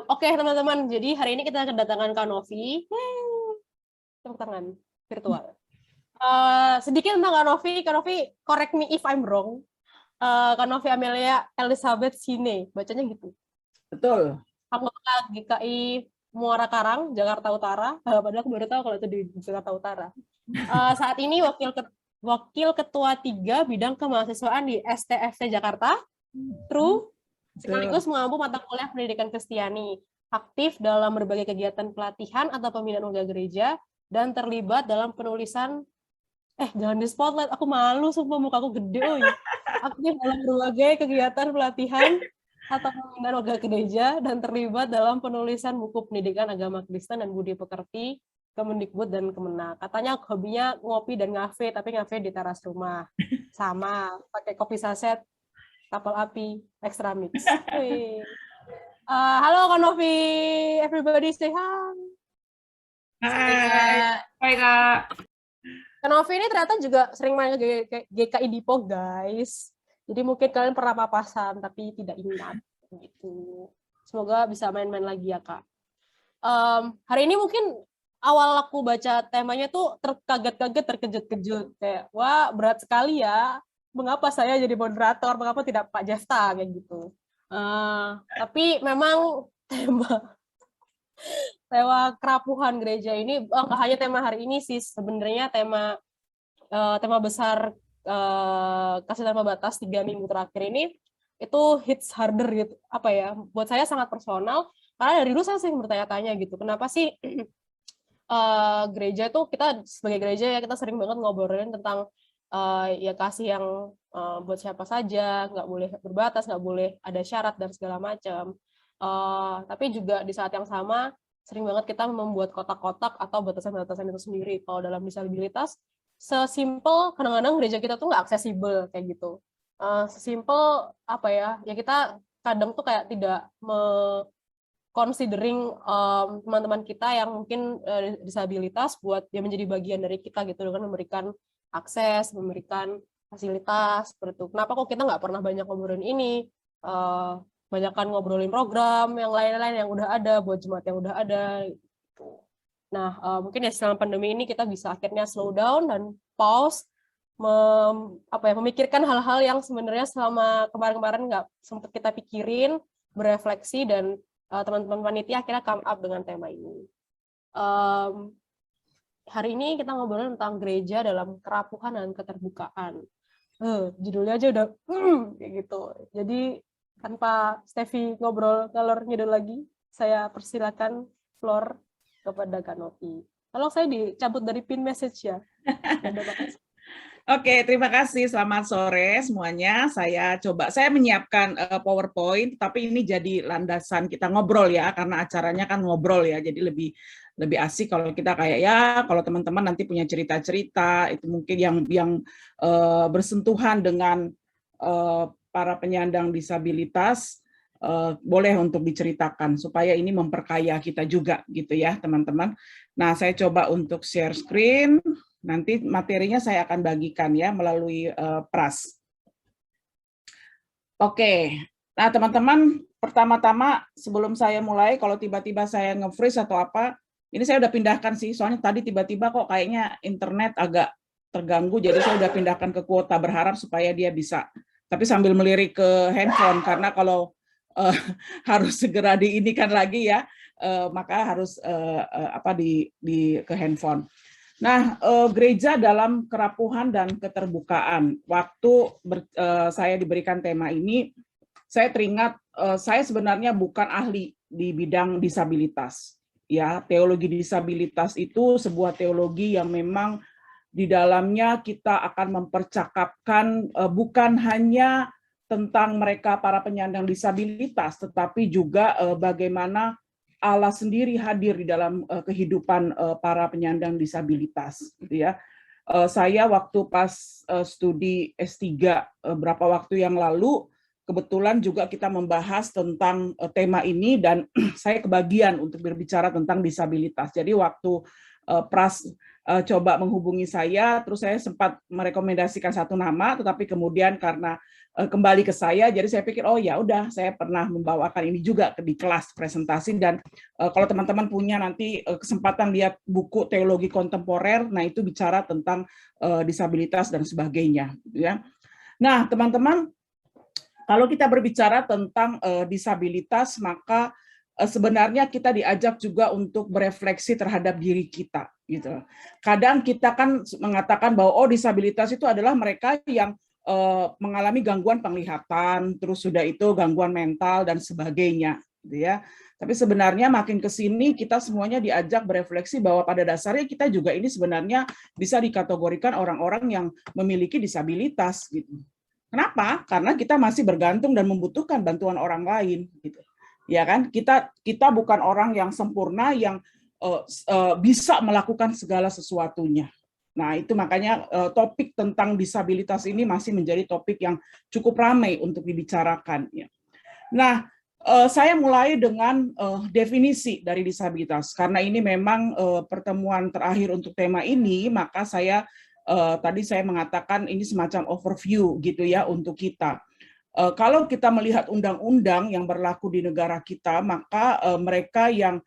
Oke, teman-teman, jadi hari ini kita kedatangan Kak Novi. Tepuk tangan virtual. Sedikit tentang Kak Novi. Kak Novi, correct me if I'm wrong. Kak Novi Amelia Elizabeth Sine, bacanya gitu. Betul. Anggota GKI Muara Karang, Jakarta Utara. Padahal aku baru tahu kalau itu di Jakarta Utara. Saat ini Wakil Ketua 3 Bidang Kemahasiswaan di STFC Jakarta. True. Sekaligus mengampu mata kuliah pendidikan Kristiani, aktif dalam berbagai kegiatan pelatihan atau pembinaan warga gereja, dan terlibat dalam penulisan, jangan di spotlight, aku malu, sumpah mukaku gede, aktif dalam berbagai kegiatan pelatihan atau pembinaan warga gereja, dan terlibat dalam penulisan buku pendidikan agama Kristen dan budi pekerti, Kemendikbud dan Kemenak. Katanya hobinya ngopi dan ngafe, tapi ngafe di teras rumah. Sama, pakai kopi saset, kapal api, extra mix. Halo Kak Novi, everybody say hi. Hai Kak. Kak Novi ini ternyata juga sering main ke GKI Dipo, guys. Jadi mungkin kalian pernah papasan, tapi tidak ingat. Gitu. Semoga bisa main-main lagi ya, Kak. Hari ini mungkin awal aku baca temanya tuh terkaget-kaget, terkejut-kejut. Kayak, wah berat sekali ya. Mengapa saya jadi moderator, mengapa tidak Pak Jefta, kayak gitu. Tapi memang tema kerapuhan gereja ini, nggak hanya tema hari ini sih, sebenarnya tema besar kasih tanpa batas 3 minggu terakhir ini, itu hits harder gitu. Apa ya, buat saya sangat personal, karena dari dulu saya sering bertanya-tanya gitu, kenapa sih gereja itu, kita sebagai gereja ya, kita sering banget ngobrolin tentang ya kasih yang buat siapa saja, nggak boleh berbatas, nggak boleh ada syarat dan segala macam. Tapi juga di saat yang sama sering banget kita membuat kotak-kotak atau batasan-batasan itu sendiri. Kalau dalam disabilitas, sesimpel kadang-kadang gereja kita tuh nggak aksesibel kayak gitu. Sesimpel apa ya? Ya kita kadang tuh kayak tidak considering teman-teman kita yang mungkin disabilitas buat dia menjadi bagian dari kita gitu, dengan memberikan akses, memberikan fasilitas seperti itu. Kenapa kok kita nggak pernah banyak ngobrolin ini? Banyakkan ngobrolin program yang lain-lain yang udah ada, buat jemaat yang udah ada. Gitu. Nah, mungkin ya selama pandemi ini kita bisa akhirnya slow down dan pause, memikirkan hal-hal yang sebenarnya selama kemarin-kemarin nggak sempat kita pikirin, berefleksi, dan teman-teman panitia akhirnya come up dengan tema ini. Hari ini kita ngobrolin tentang gereja dalam kerapuhan dan keterbukaan. Judulnya aja udah kayak gitu. Jadi tanpa Steffi ngobrol ngalor ngidul lagi, saya persilakan floor kepada Kak Novi. Tolong saya dicabut dari pin message ya. Oke, terima kasih. Selamat sore semuanya. Saya menyiapkan PowerPoint, tapi ini jadi landasan kita ngobrol ya, karena acaranya kan ngobrol ya, jadi lebih asik kalau kita kayak ya, kalau teman-teman nanti punya cerita-cerita itu mungkin yang bersentuhan dengan para penyandang disabilitas, boleh untuk diceritakan supaya ini memperkaya kita juga gitu ya teman-teman. Nah, saya coba untuk share screen. Nanti materinya saya akan bagikan ya melalui Pras. Oke, nah teman-teman, pertama-tama sebelum saya mulai, kalau tiba-tiba saya nge-freeze atau apa, ini saya udah pindahkan sih, soalnya tadi tiba-tiba kok kayaknya internet agak terganggu, jadi saya udah pindahkan ke kuota, berharap supaya dia bisa. Tapi sambil melirik ke handphone, karena kalau harus segera diinikan lagi ya, maka harus ke handphone. Nah, gereja dalam kerapuhan dan keterbukaan. Waktu saya diberikan tema ini, saya teringat saya sebenarnya bukan ahli di bidang disabilitas. Ya, teologi disabilitas itu sebuah teologi yang memang di dalamnya kita akan mempercakapkan bukan hanya tentang mereka para penyandang disabilitas, tetapi juga bagaimana Allah sendiri hadir di dalam kehidupan para penyandang disabilitas, gitu ya. Saya waktu pas studi S3 berapa waktu yang lalu, kebetulan juga kita membahas tentang tema ini dan saya kebagian untuk berbicara tentang disabilitas. Jadi waktu Pras coba menghubungi saya, terus saya sempat merekomendasikan satu nama, tetapi kemudian karena kembali ke saya. Jadi saya pikir, oh ya udah, saya pernah membawakan ini juga di kelas presentasi. Dan kalau teman-teman punya nanti kesempatan lihat buku teologi kontemporer, nah itu bicara tentang disabilitas dan sebagainya. Ya. Nah, teman-teman, kalau kita berbicara tentang disabilitas, maka sebenarnya kita diajak juga untuk berefleksi terhadap diri kita. Gitu. Kadang kita kan mengatakan bahwa disabilitas itu adalah mereka yang mengalami gangguan penglihatan, terus sudah itu gangguan mental dan sebagainya, gitu ya. Tapi sebenarnya makin ke sini kita semuanya diajak berefleksi bahwa pada dasarnya kita juga ini sebenarnya bisa dikategorikan orang-orang yang memiliki disabilitas, gitu. Kenapa? Karena kita masih bergantung dan membutuhkan bantuan orang lain, gitu. Ya kan? Kita bukan orang yang sempurna yang bisa melakukan segala sesuatunya. Nah, itu makanya topik tentang disabilitas ini masih menjadi topik yang cukup ramai untuk dibicarakan. Nah, saya mulai dengan definisi dari disabilitas. Karena ini memang pertemuan terakhir untuk tema ini, maka tadi saya mengatakan ini semacam overview gitu ya untuk kita. Kalau kita melihat undang-undang yang berlaku di negara kita, maka mereka yang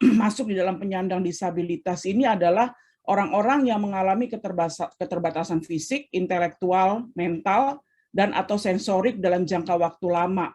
masuk di dalam penyandang disabilitas ini adalah orang-orang yang mengalami keterbatasan fisik, intelektual, mental, dan atau sensorik dalam jangka waktu lama,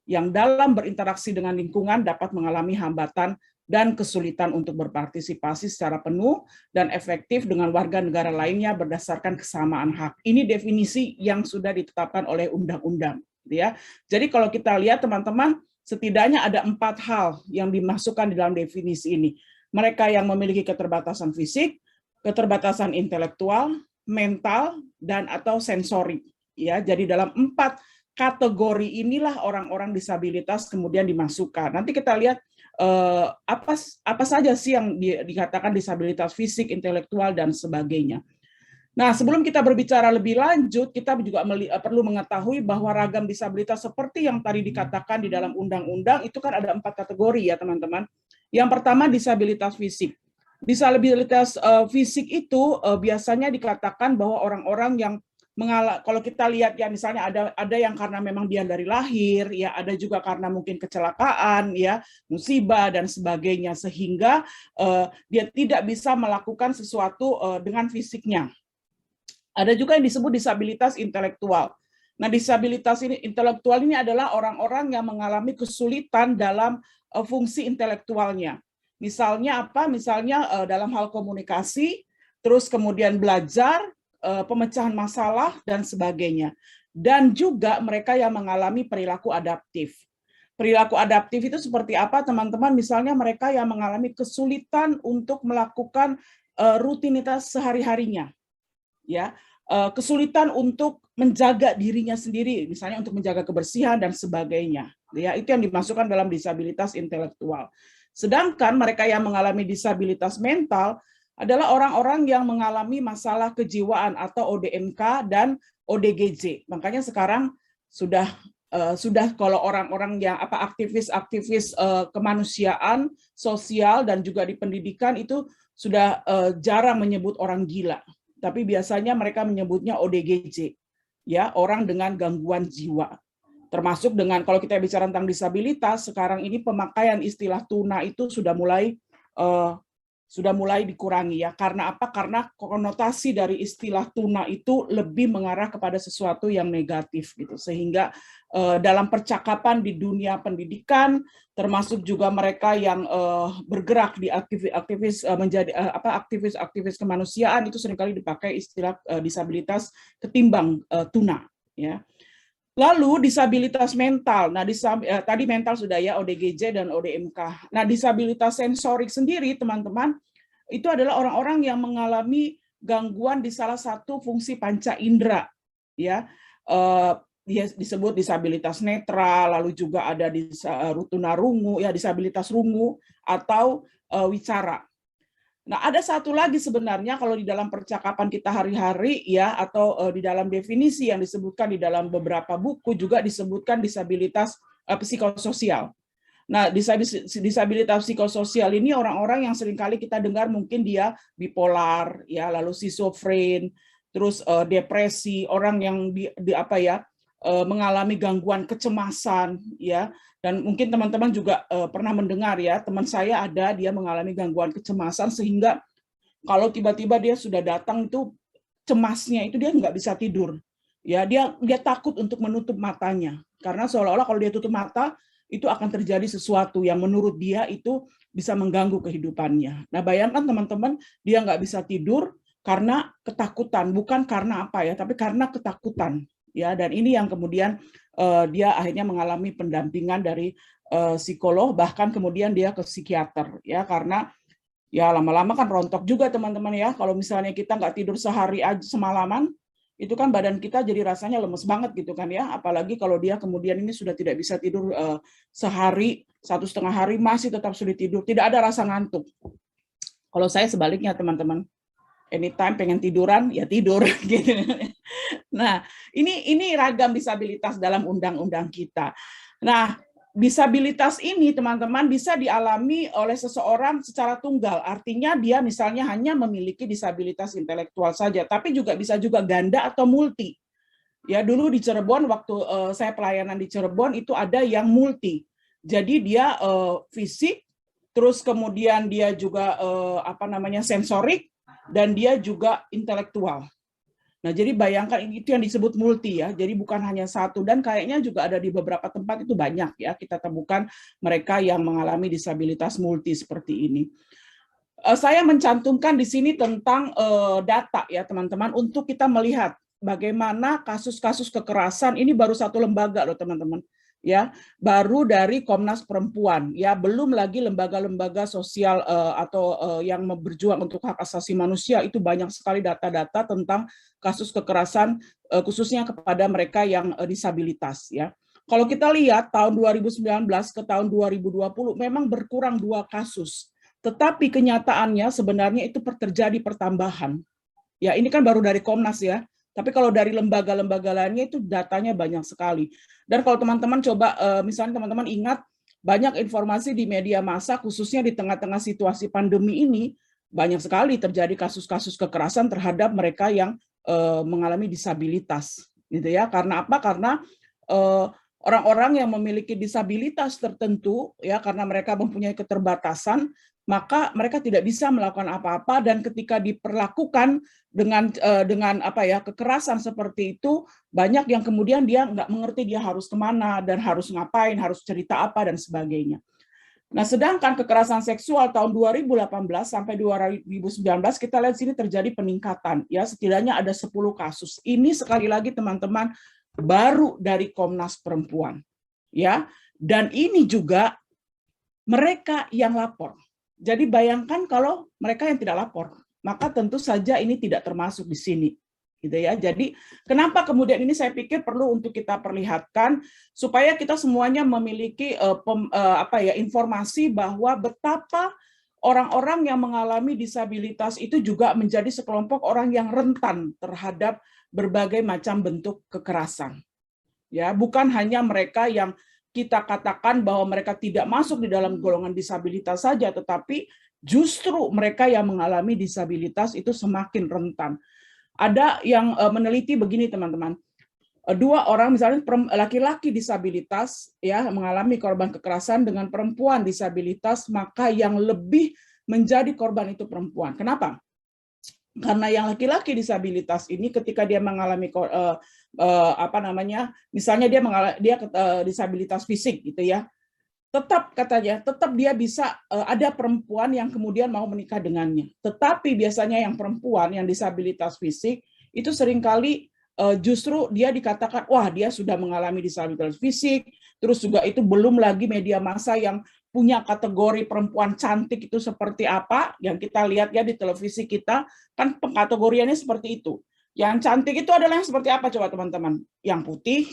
yang dalam berinteraksi dengan lingkungan dapat mengalami hambatan dan kesulitan untuk berpartisipasi secara penuh dan efektif dengan warga negara lainnya berdasarkan kesamaan hak. Ini definisi yang sudah ditetapkan oleh undang-undang. Ya. Jadi kalau kita lihat teman-teman, setidaknya ada 4 hal yang dimasukkan di dalam definisi ini. Mereka yang memiliki keterbatasan fisik, keterbatasan intelektual, mental, dan atau sensorik. Ya, jadi dalam 4 kategori inilah orang-orang disabilitas kemudian dimasukkan. Nanti kita lihat apa saja sih yang dikatakan disabilitas fisik, intelektual, dan sebagainya. Nah, sebelum kita berbicara lebih lanjut, kita juga perlu mengetahui bahwa ragam disabilitas seperti yang tadi dikatakan di dalam undang-undang itu kan ada 4 kategori ya teman-teman. Yang pertama disabilitas fisik. Disabilitas fisik itu biasanya dikatakan bahwa orang-orang yang kalau kita lihat ya misalnya ada yang karena memang dia dari lahir ya, ada juga karena mungkin kecelakaan ya, musibah dan sebagainya, sehingga dia tidak bisa melakukan sesuatu dengan fisiknya. Ada juga yang disebut disabilitas intelektual. Nah, disabilitas intelektual ini adalah orang-orang yang mengalami kesulitan dalam fungsi intelektualnya. Misalnya apa? Misalnya dalam hal komunikasi, terus kemudian belajar, pemecahan masalah, dan sebagainya. Dan juga mereka yang mengalami perilaku adaptif. Perilaku adaptif itu seperti apa, teman-teman? Misalnya mereka yang mengalami kesulitan untuk melakukan rutinitas sehari-harinya. Ya, kesulitan untuk menjaga dirinya sendiri, misalnya untuk menjaga kebersihan dan sebagainya. Ya, itu yang dimasukkan dalam disabilitas intelektual. Sedangkan mereka yang mengalami disabilitas mental adalah orang-orang yang mengalami masalah kejiwaan atau ODMK dan ODGJ. Makanya sekarang sudah kalau orang-orang yang aktivis kemanusiaan, sosial, dan juga di pendidikan itu sudah jarang menyebut orang gila. Tapi biasanya mereka menyebutnya ODGJ, ya, orang dengan gangguan jiwa. Termasuk dengan kalau kita bicara tentang disabilitas, sekarang ini pemakaian istilah tuna itu sudah mulai dikurangi ya. Karena apa? Karena konotasi dari istilah tuna itu lebih mengarah kepada sesuatu yang negatif gitu. Sehingga dalam percakapan di dunia pendidikan, termasuk juga mereka yang bergerak di aktivis kemanusiaan, itu seringkali dipakai istilah disabilitas ketimbang tuna ya. Lalu disabilitas mental. Nah, tadi mental sudah ya, ODGJ dan ODMK. Nah, disabilitas sensorik sendiri, teman-teman, itu adalah orang-orang yang mengalami gangguan di salah satu fungsi panca indera, ya. Dia disebut disabilitas netra, lalu juga ada tunarungu, ya, disabilitas rungu atau wicara. Nah, ada satu lagi sebenarnya kalau di dalam percakapan kita hari-hari ya, atau di dalam definisi yang disebutkan di dalam beberapa buku juga disebutkan disabilitas psikososial. Nah, disabilitas psikososial ini orang-orang yang seringkali kita dengar mungkin dia bipolar ya, lalu schizofren, terus depresi, orang yang mengalami gangguan kecemasan, ya. Dan mungkin teman-teman juga pernah mendengar ya, teman saya ada, dia mengalami gangguan kecemasan sehingga kalau tiba-tiba dia sudah datang itu cemasnya itu dia nggak bisa tidur. Ya, dia takut untuk menutup matanya karena seolah-olah kalau dia tutup mata itu akan terjadi sesuatu yang menurut dia itu bisa mengganggu kehidupannya. Nah, bayangkan teman-teman, dia nggak bisa tidur karena ketakutan, bukan karena apa ya, tapi karena ketakutan. Ya, dan ini yang kemudian dia akhirnya mengalami pendampingan dari psikolog, bahkan kemudian dia ke psikiater, ya, karena ya lama-lama kan rontok juga teman-teman ya. Kalau misalnya kita nggak tidur sehari aja semalaman, itu kan badan kita jadi rasanya lemes banget gitu kan ya. Apalagi kalau dia kemudian ini sudah tidak bisa tidur sehari, 1,5 hari masih tetap sulit tidur, tidak ada rasa ngantuk. Kalau saya sebaliknya teman-teman, anytime pengen tiduran ya tidur gitu. Nah, ini ragam disabilitas dalam undang-undang kita. Nah, disabilitas ini teman-teman bisa dialami oleh seseorang secara tunggal. Artinya dia misalnya hanya memiliki disabilitas intelektual saja, tapi juga bisa juga ganda atau multi. Ya, dulu di Cirebon waktu saya pelayanan di Cirebon itu ada yang multi. Jadi dia fisik, terus kemudian dia juga sensorik, dan dia juga intelektual. Nah, jadi bayangkan itu yang disebut multi ya. Jadi bukan hanya satu, dan kayaknya juga ada di beberapa tempat itu banyak ya kita temukan mereka yang mengalami disabilitas multi seperti ini. Saya mencantumkan di sini tentang data ya teman-teman untuk kita melihat bagaimana kasus-kasus kekerasan ini baru satu lembaga loh teman-teman. Ya, baru dari Komnas Perempuan, ya, belum lagi lembaga-lembaga sosial atau yang berjuang untuk hak asasi manusia, itu banyak sekali data-data tentang kasus kekerasan khususnya kepada mereka yang disabilitas, ya. Kalau kita lihat tahun 2019 ke tahun 2020 memang berkurang 2 kasus, tetapi kenyataannya sebenarnya itu terjadi pertambahan. Ya, ini kan baru dari Komnas ya. Tapi kalau dari lembaga-lembaga lainnya itu datanya banyak sekali. Dan kalau teman-teman coba, misalnya teman-teman ingat, banyak informasi di media massa, khususnya di tengah-tengah situasi pandemi ini, banyak sekali terjadi kasus-kasus kekerasan terhadap mereka yang mengalami disabilitas. Gitu ya. Karena apa? Karena orang-orang yang memiliki disabilitas tertentu, ya, karena mereka mempunyai keterbatasan, maka mereka tidak bisa melakukan apa-apa, dan ketika diperlakukan dengan kekerasan seperti itu, banyak yang kemudian dia nggak mengerti dia harus kemana dan harus ngapain, harus cerita apa dan sebagainya. Nah, sedangkan kekerasan seksual tahun 2018 sampai 2019 kita lihat sini terjadi peningkatan, ya, setidaknya ada 10 kasus. Ini sekali lagi teman-teman baru dari Komnas Perempuan, ya, dan ini juga mereka yang lapor. Jadi bayangkan kalau mereka yang tidak lapor, maka tentu saja ini tidak termasuk di sini, gitu ya. Jadi kenapa kemudian ini saya pikir perlu untuk kita perlihatkan supaya kita semuanya memiliki informasi bahwa betapa orang-orang yang mengalami disabilitas itu juga menjadi sekelompok orang yang rentan terhadap berbagai macam bentuk kekerasan. Ya, bukan hanya mereka yang kita katakan bahwa mereka tidak masuk di dalam golongan disabilitas saja, tetapi justru mereka yang mengalami disabilitas itu semakin rentan. Ada yang meneliti begini teman-teman, 2 orang misalnya laki-laki disabilitas ya mengalami korban kekerasan dengan perempuan disabilitas, maka yang lebih menjadi korban itu perempuan. Kenapa? Karena yang laki-laki disabilitas ini ketika dia mengalami misalnya dia disabilitas fisik gitu ya, tetap dia bisa ada perempuan yang kemudian mau menikah dengannya. Tetapi biasanya yang perempuan yang disabilitas fisik itu seringkali justru dia dikatakan wah dia sudah mengalami disabilitas fisik, terus juga itu belum lagi media massa yang punya kategori perempuan cantik itu seperti apa, yang kita lihat ya di televisi kita, kan pengkategoriannya seperti itu. Yang cantik itu adalah yang seperti apa coba teman-teman? Yang putih,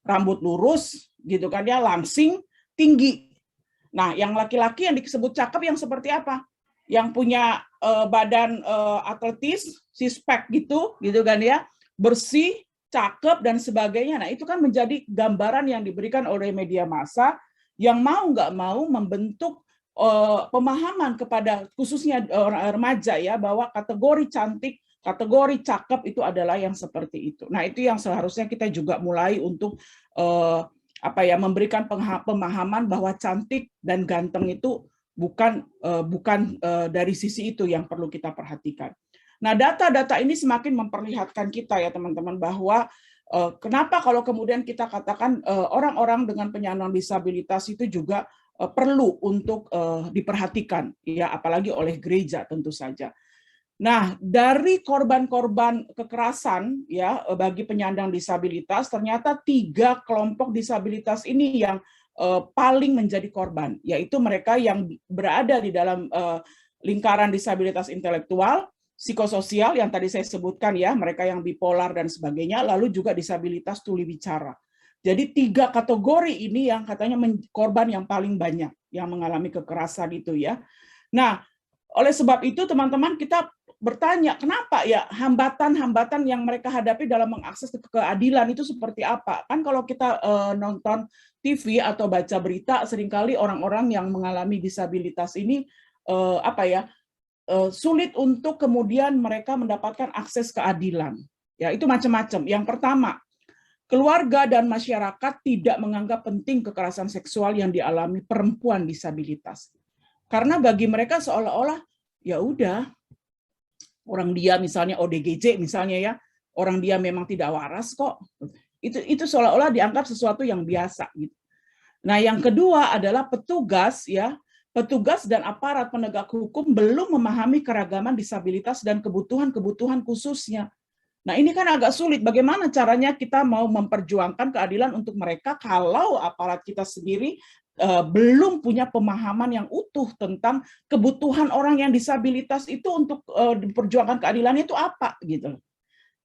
rambut lurus, gitu kan ya, langsing, tinggi. Nah, yang laki-laki yang disebut cakep yang seperti apa? Yang punya badan atletis, six-pack gitu kan ya, bersih, cakep, dan sebagainya. Nah, itu kan menjadi gambaran yang diberikan oleh media massa yang mau nggak mau membentuk pemahaman kepada khususnya orang remaja ya bahwa kategori cantik kategori cakep itu adalah yang seperti itu. Nah, itu yang seharusnya kita juga mulai untuk memberikan pemahaman bahwa cantik dan ganteng itu bukan dari sisi itu yang perlu kita perhatikan. Nah, data-data ini semakin memperlihatkan kita ya teman-teman bahwa kenapa kalau kemudian kita katakan orang-orang dengan penyandang disabilitas itu juga perlu untuk diperhatikan ya, apalagi oleh gereja tentu saja. Nah, dari korban-korban kekerasan ya bagi penyandang disabilitas, ternyata 3 kelompok disabilitas ini yang paling menjadi korban, yaitu mereka yang berada di dalam lingkaran disabilitas intelektual, psikososial yang tadi saya sebutkan ya, mereka yang bipolar dan sebagainya, lalu juga disabilitas tuli bicara. Jadi 3 kategori ini yang katanya korban yang paling banyak yang mengalami kekerasan itu ya. Nah, oleh sebab itu teman-teman kita bertanya kenapa ya hambatan-hambatan yang mereka hadapi dalam mengakses keadilan itu seperti apa? Kan kalau kita nonton TV atau baca berita seringkali orang-orang yang mengalami disabilitas ini sulit untuk kemudian mereka mendapatkan akses keadilan. Ya, itu macam-macam. Yang pertama, keluarga dan masyarakat tidak menganggap penting kekerasan seksual yang dialami perempuan disabilitas. Karena bagi mereka seolah-olah ya udah, orang dia misalnya ODGJ misalnya ya, orang dia memang tidak waras kok. Itu seolah-olah dianggap sesuatu yang biasa gitu. Nah, yang kedua adalah petugas dan aparat penegak hukum belum memahami keragaman disabilitas dan kebutuhan-kebutuhan khususnya. Nah, ini kan agak sulit. Bagaimana caranya kita mau memperjuangkan keadilan untuk mereka kalau aparat kita sendiri belum punya pemahaman yang utuh tentang kebutuhan orang yang disabilitas itu untuk diperjuangkan keadilannya itu apa gitu.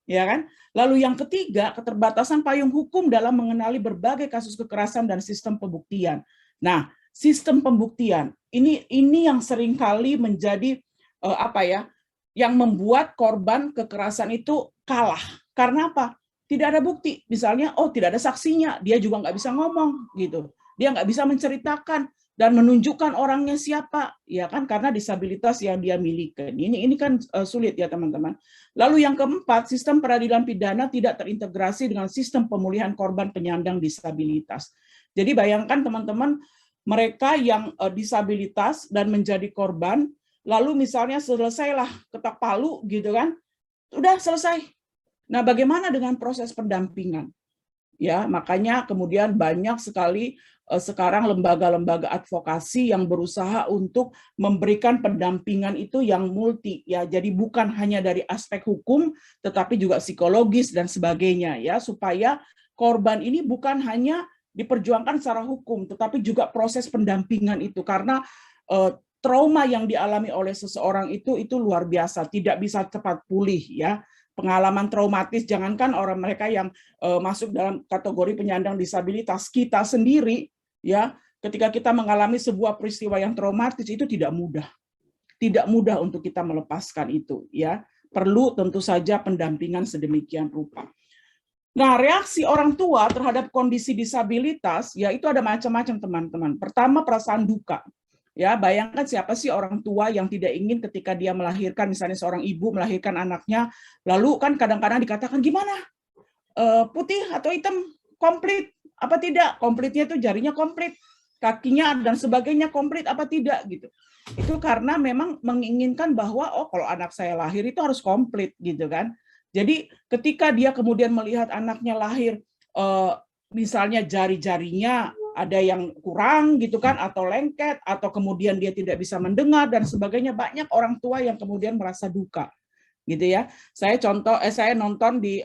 Ya kan? Lalu yang ketiga, keterbatasan payung hukum dalam mengenali berbagai kasus kekerasan dan sistem pembuktian. Nah, sistem pembuktian ini yang seringkali menjadi yang membuat korban kekerasan itu kalah. Karena apa? Tidak ada bukti. Misalnya, tidak ada saksinya, dia juga nggak bisa ngomong gitu. Dia nggak bisa menceritakan dan menunjukkan orangnya siapa, ya kan, karena disabilitas yang dia miliki. Ini kan sulit ya teman-teman. Lalu yang keempat, sistem peradilan pidana tidak terintegrasi dengan sistem pemulihan korban penyandang disabilitas. Jadi bayangkan teman-teman, mereka yang disabilitas dan menjadi korban, lalu misalnya selesailah ketok palu gitu kan, udah selesai. Nah, bagaimana dengan proses pendampingan? Ya, makanya kemudian banyak sekali sekarang lembaga-lembaga advokasi yang berusaha untuk memberikan pendampingan itu yang multi ya. Jadi bukan hanya dari aspek hukum tetapi juga psikologis dan sebagainya ya, supaya korban ini bukan hanya diperjuangkan secara hukum tetapi juga proses pendampingan itu, karena trauma yang dialami oleh seseorang itu luar biasa, tidak bisa cepat pulih ya. Pengalaman traumatis, jangankan orang mereka yang masuk dalam kategori penyandang disabilitas, kita sendiri ya, ketika kita mengalami sebuah peristiwa yang traumatis itu tidak mudah untuk kita melepaskan itu ya. Perlu tentu saja pendampingan sedemikian rupa. Nah, reaksi orang tua terhadap kondisi disabilitas ya itu ada macam-macam teman-teman. Pertama, perasaan duka. Ya, bayangkan siapa sih orang tua yang tidak ingin ketika dia melahirkan, misalnya seorang ibu melahirkan anaknya, lalu kan kadang-kadang dikatakan gimana? Putih atau hitam? Komplit apa tidak? Komplitnya itu jarinya komplit, kakinya dan sebagainya komplit apa tidak gitu. Itu karena memang menginginkan bahwa kalau anak saya lahir itu harus komplit gitu kan. Jadi ketika dia kemudian melihat anaknya lahir misalnya jari-jarinya ada yang kurang gitu kan, atau lengket, atau kemudian dia tidak bisa mendengar dan sebagainya, banyak orang tua yang kemudian merasa duka gitu ya. Saya nonton di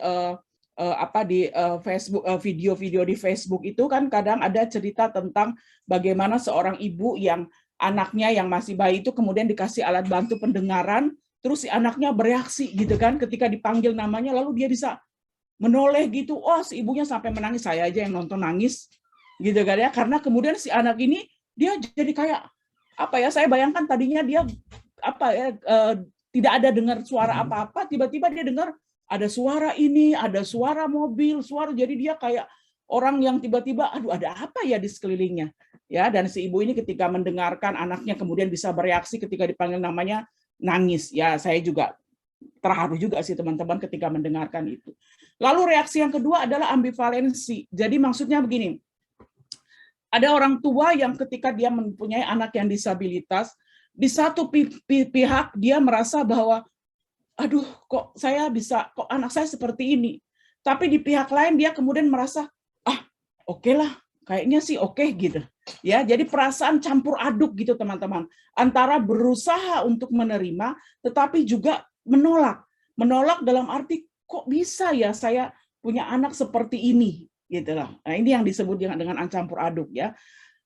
Facebook, video-video di Facebook itu kan kadang ada cerita tentang bagaimana seorang ibu yang anaknya yang masih bayi itu kemudian dikasih alat bantu pendengaran, terus si anaknya bereaksi gitu kan ketika dipanggil namanya, lalu dia bisa menoleh gitu. Si ibunya sampai menangis, saya aja yang nonton nangis gitu kan ya, karena kemudian si anak ini dia jadi kayak saya bayangkan tadinya dia tidak ada dengar suara apa-apa, tiba-tiba dia dengar ada suara ini, ada suara mobil, jadi dia kayak orang yang tiba-tiba ada apa ya di sekelilingnya ya. Dan si ibu ini ketika mendengarkan anaknya kemudian bisa bereaksi ketika dipanggil namanya, nangis ya. Saya juga terharu juga sih teman-teman ketika mendengarkan itu. Lalu reaksi yang kedua adalah ambivalensi. Jadi maksudnya begini, ada orang tua yang ketika dia mempunyai anak yang disabilitas, di satu pihak dia merasa bahwa, aduh kok anak saya seperti ini. Tapi di pihak lain dia kemudian merasa, oke lah, kayaknya sih oke gitu. Ya, jadi perasaan campur aduk gitu teman-teman. Antara berusaha untuk menerima, tetapi juga menolak. Menolak dalam arti, kok bisa ya saya punya anak seperti ini, gitu lah. Nah, ini yang disebut dengan campur aduk ya.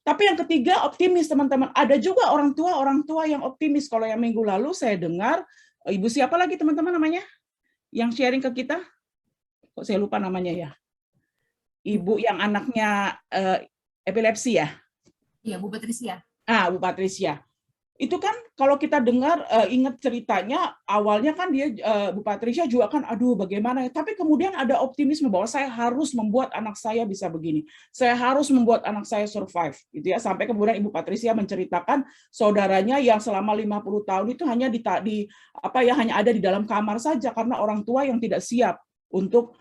Tapi yang ketiga optimis teman-teman. Ada juga orang tua yang optimis. Kalau yang minggu lalu saya dengar ibu siapa lagi teman-teman namanya yang sharing ke kita? Kok saya lupa namanya ya? Ibu yang anaknya epilepsi ya? Iya, Bu Patricia. Bu Patricia. Itu kan kalau kita dengar ingat ceritanya awalnya kan dia Bu Patricia juga kan aduh bagaimana ya, tapi kemudian ada optimisme bahwa saya harus membuat anak saya bisa begini, saya harus membuat anak saya survive gitu ya, sampai kemudian Ibu Patricia menceritakan saudaranya yang selama 50 tahun itu hanya hanya ada di dalam kamar saja karena orang tua yang tidak siap untuk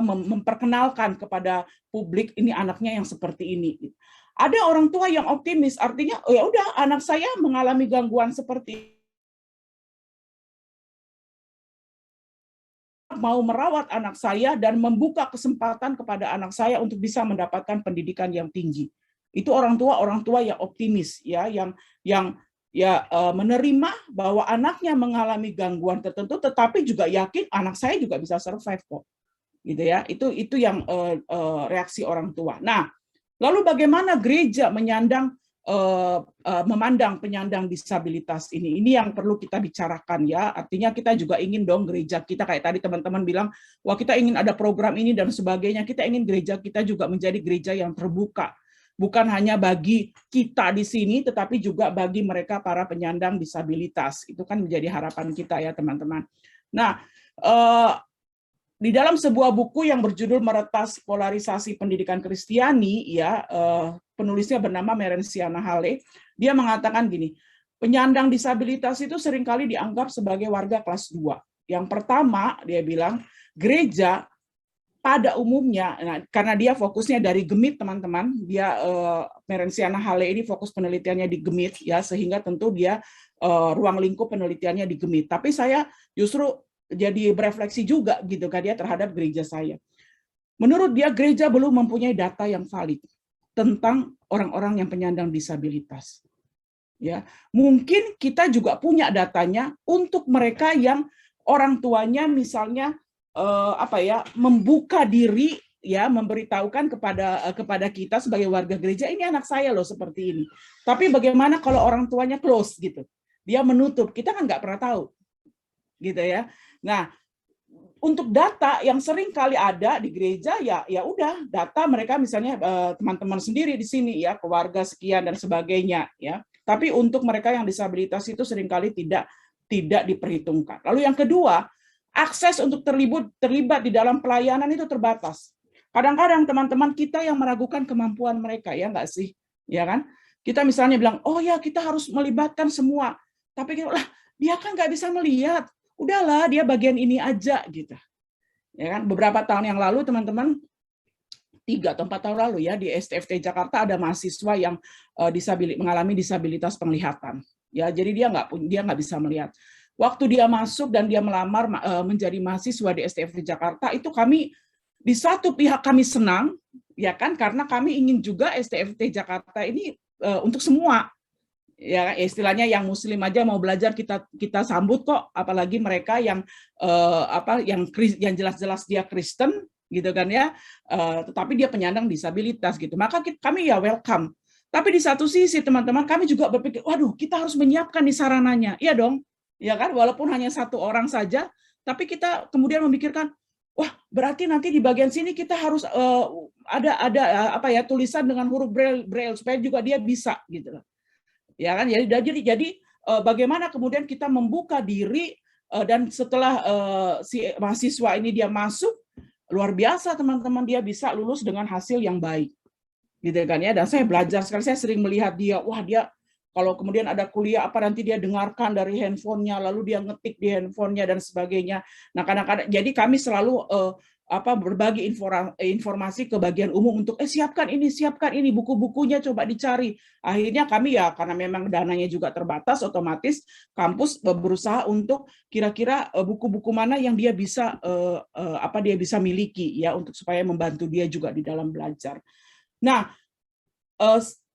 memperkenalkan kepada publik ini anaknya yang seperti ini. Ada orang tua yang optimis, artinya ya udah anak saya mengalami gangguan seperti mau merawat anak saya dan membuka kesempatan kepada anak saya untuk bisa mendapatkan pendidikan yang tinggi. Itu orang tua yang optimis ya, yang menerima bahwa anaknya mengalami gangguan tertentu, tetapi juga yakin anak saya juga bisa survive kok, gitu ya. Itu yang reaksi orang tua. Nah, lalu bagaimana gereja memandang penyandang disabilitas ini? Ini yang perlu kita bicarakan ya. Artinya kita juga ingin dong gereja kita, kayak tadi teman-teman bilang, wah kita ingin ada program ini dan sebagainya. Kita ingin gereja kita juga menjadi gereja yang terbuka. Bukan hanya bagi kita di sini, tetapi juga bagi mereka para penyandang disabilitas. Itu kan menjadi harapan kita ya teman-teman. Nah, di dalam sebuah buku yang berjudul Meretas Polarisasi Pendidikan Kristiani, ya penulisnya bernama Merenciana Halle, dia mengatakan gini, penyandang disabilitas itu seringkali dianggap sebagai warga kelas 2. Yang pertama, dia bilang, gereja pada umumnya, karena dia fokusnya dari Gemit, teman-teman, dia Merenciana Halle ini fokus penelitiannya di Gemit, ya sehingga tentu dia ruang lingkup penelitiannya di Gemit. Tapi saya justru jadi berefleksi juga gitu kan dia terhadap gereja saya. Menurut dia gereja belum mempunyai data yang valid tentang orang-orang yang penyandang disabilitas. Ya, mungkin kita juga punya datanya untuk mereka yang orang tuanya misalnya membuka diri ya, memberitahukan kepada kita sebagai warga gereja, ini anak saya loh seperti ini. Tapi bagaimana kalau orang tuanya close gitu? Dia menutup, kita kan nggak pernah tahu. Gitu ya. Nah, untuk data yang sering kali ada di gereja ya udah data mereka misalnya teman-teman sendiri di sini ya, keluarga sekian dan sebagainya ya. Tapi untuk mereka yang disabilitas itu seringkali tidak diperhitungkan. Lalu yang kedua, akses untuk terlibat di dalam pelayanan itu terbatas. Kadang-kadang teman-teman kita yang meragukan kemampuan mereka ya nggak sih? Ya kan? Kita misalnya bilang, "Oh ya, kita harus melibatkan semua." Tapi dia kan nggak bisa melihat. Udahlah dia bagian ini aja gitu. Ya kan? Beberapa tahun yang lalu teman-teman 3 atau 4 tahun lalu ya di STFT Jakarta ada mahasiswa yang mengalami disabilitas penglihatan. Ya, jadi dia nggak bisa melihat. Waktu dia masuk dan dia melamar menjadi mahasiswa di STFT Jakarta itu kami di satu pihak kami senang ya kan karena kami ingin juga STFT Jakarta ini untuk semua. Ya istilahnya yang muslim aja mau belajar kita sambut kok, apalagi mereka yang yang jelas-jelas dia Kristen gitu kan ya, tetapi dia penyandang disabilitas gitu, maka kami ya welcome. Tapi di satu sisi teman-teman kami juga berpikir, waduh kita harus menyiapkan di sarananya, iya dong, ya kan, walaupun hanya 1 orang saja, tapi kita kemudian memikirkan, wah berarti nanti di bagian sini kita harus ada tulisan dengan huruf braille supaya juga dia bisa gitu loh. Ya kan, jadi bagaimana kemudian kita membuka diri dan setelah si mahasiswa ini dia masuk luar biasa teman-teman, dia bisa lulus dengan hasil yang baik gitu kan ya. Dan saya belajar sekali, saya sering melihat dia, wah dia kalau kemudian ada kuliah apa nanti dia dengarkan dari handphonenya, lalu dia ngetik di handphonenya dan sebagainya. Nah, kadang-kadang jadi kami selalu berbagi informasi ke bagian umum untuk siapkan ini buku-bukunya coba dicari. Akhirnya kami ya karena memang dananya juga terbatas, otomatis kampus berusaha untuk kira-kira buku-buku mana yang dia bisa dia bisa miliki ya untuk supaya membantu dia juga di dalam belajar. Nah,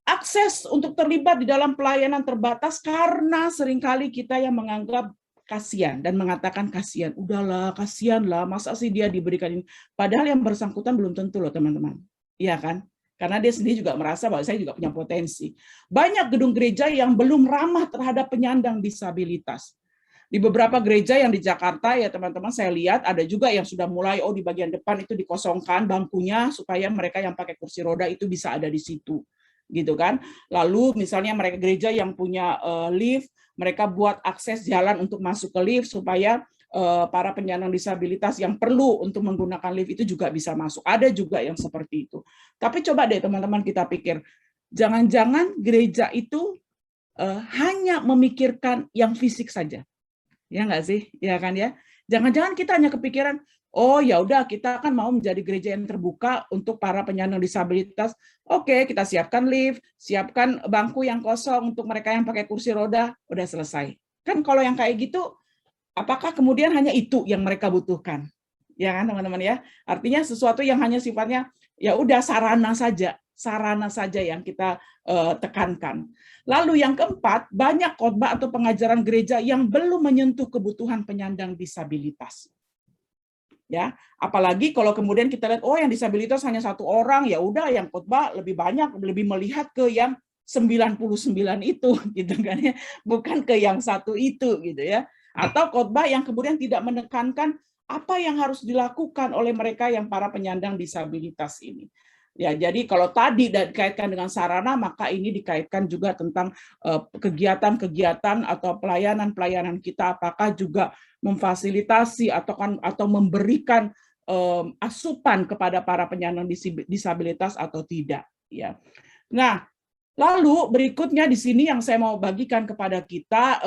akses untuk terlibat di dalam pelayanan terbatas karena seringkali kita yang menganggap kasihan dan mengatakan kasihan, udahlah kasihanlah, masa sih dia diberikan ini, padahal yang bersangkutan belum tentu loh teman-teman, iya kan? Karena dia sendiri juga merasa bahwa saya juga punya potensi. Banyak gedung gereja yang belum ramah terhadap penyandang disabilitas. Di beberapa gereja yang di Jakarta ya teman-teman saya lihat ada juga yang sudah mulai di bagian depan itu dikosongkan bangkunya supaya mereka yang pakai kursi roda itu bisa ada di situ, gitu kan? Lalu misalnya mereka gereja yang punya lift, mereka buat akses jalan untuk masuk ke lift supaya para penyandang disabilitas yang perlu untuk menggunakan lift itu juga bisa masuk. Ada juga yang seperti itu. Tapi coba deh teman-teman kita pikir, jangan-jangan gereja itu hanya memikirkan yang fisik saja. Ya nggak sih? Ya kan ya? Jangan-jangan kita hanya kepikiran, oh ya udah kita kan mau menjadi gereja yang terbuka untuk para penyandang disabilitas. Oke, kita siapkan lift, siapkan bangku yang kosong untuk mereka yang pakai kursi roda, udah selesai. Kan kalau yang kayak gitu, apakah kemudian hanya itu yang mereka butuhkan? Ya kan teman-teman ya? Artinya sesuatu yang hanya sifatnya ya udah sarana saja yang kita tekankan. Lalu yang keempat, banyak khotbah atau pengajaran gereja yang belum menyentuh kebutuhan penyandang disabilitas. Ya, apalagi kalau kemudian kita lihat yang disabilitas hanya satu orang, ya udah yang khotbah lebih banyak, lebih melihat ke yang 99 itu gitu kan ya, bukan ke yang satu itu gitu ya. Atau khotbah yang kemudian tidak menekankan apa yang harus dilakukan oleh mereka yang para penyandang disabilitas ini. Ya, jadi kalau tadi dikaitkan dengan sarana, maka ini dikaitkan juga tentang kegiatan-kegiatan atau pelayanan-pelayanan kita, apakah juga memfasilitasi atau memberikan asupan kepada para penyandang disabilitas atau tidak. Ya. Nah, lalu berikutnya di sini yang saya mau bagikan kepada kita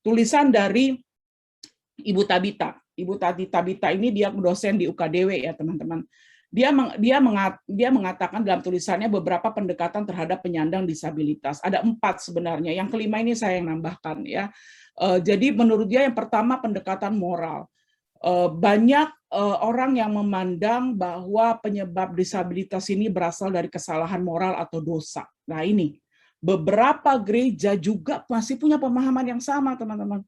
tulisan dari Ibu Tabita. Ibu Tabita ini dia dosen di UKDW ya teman-teman. Dia mengatakan dalam tulisannya beberapa pendekatan terhadap penyandang disabilitas. Ada 4 sebenarnya. Yang kelima ini saya yang nambahkan ya. Jadi menurut dia yang pertama pendekatan moral. Banyak orang yang memandang bahwa penyebab disabilitas ini berasal dari kesalahan moral atau dosa. Nah ini beberapa gereja juga masih punya pemahaman yang sama teman-teman.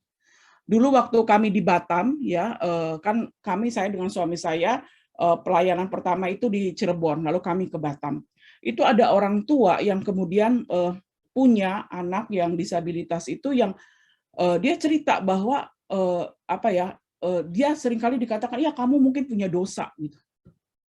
Dulu waktu kami di Batam ya kan saya dengan suami saya pelayanan pertama itu di Cirebon, lalu kami ke Batam. Itu ada orang tua yang kemudian punya anak yang disabilitas itu yang dia cerita bahwa dia seringkali dikatakan ya kamu mungkin punya dosa gitu.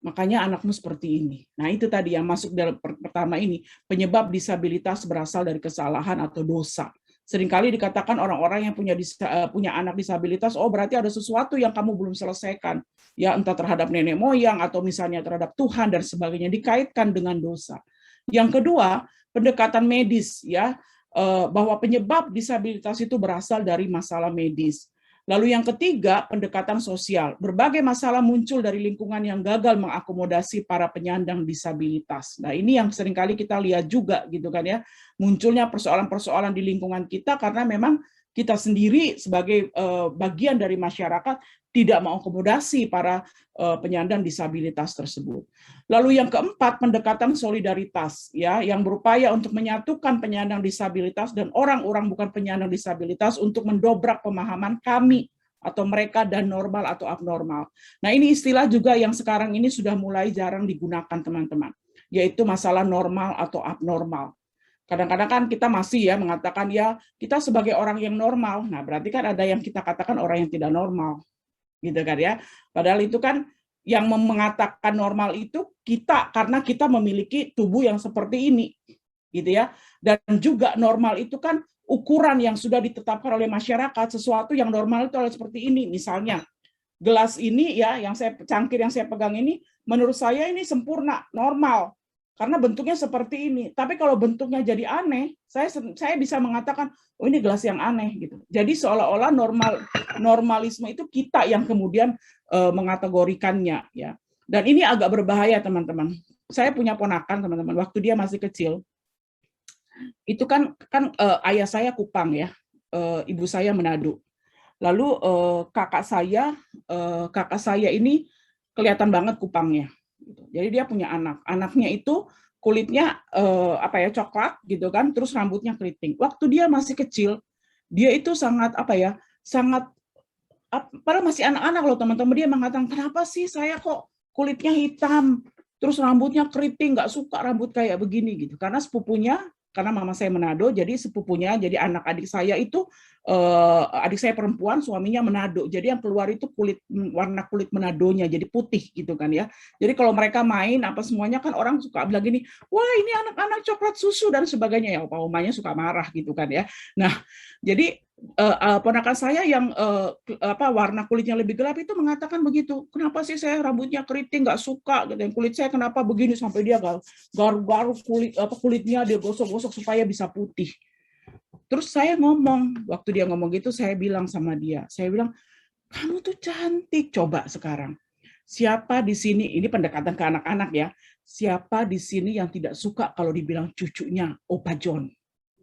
Makanya anakmu seperti ini. Nah, itu tadi yang masuk dalam pertama ini, penyebab disabilitas berasal dari kesalahan atau dosa. Seringkali dikatakan orang-orang yang punya anak disabilitas, berarti ada sesuatu yang kamu belum selesaikan. Ya, entah terhadap nenek moyang atau misalnya terhadap Tuhan dan sebagainya, dikaitkan dengan dosa. Yang kedua, pendekatan medis ya, bahwa penyebab disabilitas itu berasal dari masalah medis. Lalu yang ketiga, pendekatan sosial. Berbagai masalah muncul dari lingkungan yang gagal mengakomodasi para penyandang disabilitas. Nah, ini yang seringkali kita lihat juga gitu kan ya. Munculnya persoalan-persoalan di lingkungan kita karena memang kita sendiri sebagai bagian dari masyarakat tidak mengakomodasi para penyandang disabilitas tersebut. Lalu yang keempat, pendekatan solidaritas ya, yang berupaya untuk menyatukan penyandang disabilitas dan orang-orang bukan penyandang disabilitas untuk mendobrak pemahaman kami atau mereka dan normal atau abnormal. Nah, ini istilah juga yang sekarang ini sudah mulai jarang digunakan teman-teman, yaitu masalah normal atau abnormal. Kadang-kadang kan kita masih ya mengatakan ya kita sebagai orang yang normal. Nah, berarti kan ada yang kita katakan orang yang tidak normal. Gitu kan ya. Padahal itu kan yang mengatakan normal itu kita karena kita memiliki tubuh yang seperti ini. Gitu ya. Dan juga normal itu kan ukuran yang sudah ditetapkan oleh masyarakat, sesuatu yang normal itu adalah seperti ini. Misalnya gelas ini ya, cangkir yang saya pegang ini menurut saya ini sempurna, normal. karena bentuknya seperti ini. Tapi kalau bentuknya jadi aneh, saya bisa mengatakan, oh ini gelas yang aneh gitu. Jadi seolah-olah normalisme itu kita yang kemudian mengategorikannya, ya. Dan ini agak berbahaya, teman-teman. Saya punya ponakan, teman-teman, waktu dia masih kecil. Itu kan ayah saya Kupang, ya. Ibu saya Manado. Lalu kakak saya ini kelihatan banget Kupangnya. Jadi dia punya anaknya itu kulitnya coklat gitu kan, terus rambutnya keriting. Waktu dia masih kecil, dia itu sangat padahal masih anak-anak loh teman-teman, dia mengatakan, kenapa sih saya kok kulitnya hitam, terus rambutnya keriting, nggak suka rambut kayak begini gitu. Karena sepupunya, karena mama saya Manado, jadi sepupunya, jadi adik saya itu, adik saya perempuan, suaminya Manado, jadi yang keluar itu warna kulit Manadonya, jadi putih gitu kan ya. Jadi kalau mereka main apa semuanya kan orang suka bilang gini, wah ini anak-anak coklat susu dan sebagainya, ya opa-omanya suka marah gitu kan ya. Nah jadi ponakan saya yang warna kulitnya lebih gelap itu mengatakan begitu, kenapa sih saya rambutnya keriting, nggak suka gitu, kulit saya kenapa begini, sampai dia garuk-garuk kulitnya, dia gosok-gosok supaya bisa putih. Terus saya ngomong, waktu dia ngomong gitu, saya bilang sama dia, saya bilang, kamu tuh cantik, coba sekarang. Siapa di sini, ini pendekatan ke anak-anak ya, siapa di sini yang tidak suka kalau dibilang cucunya Opa John?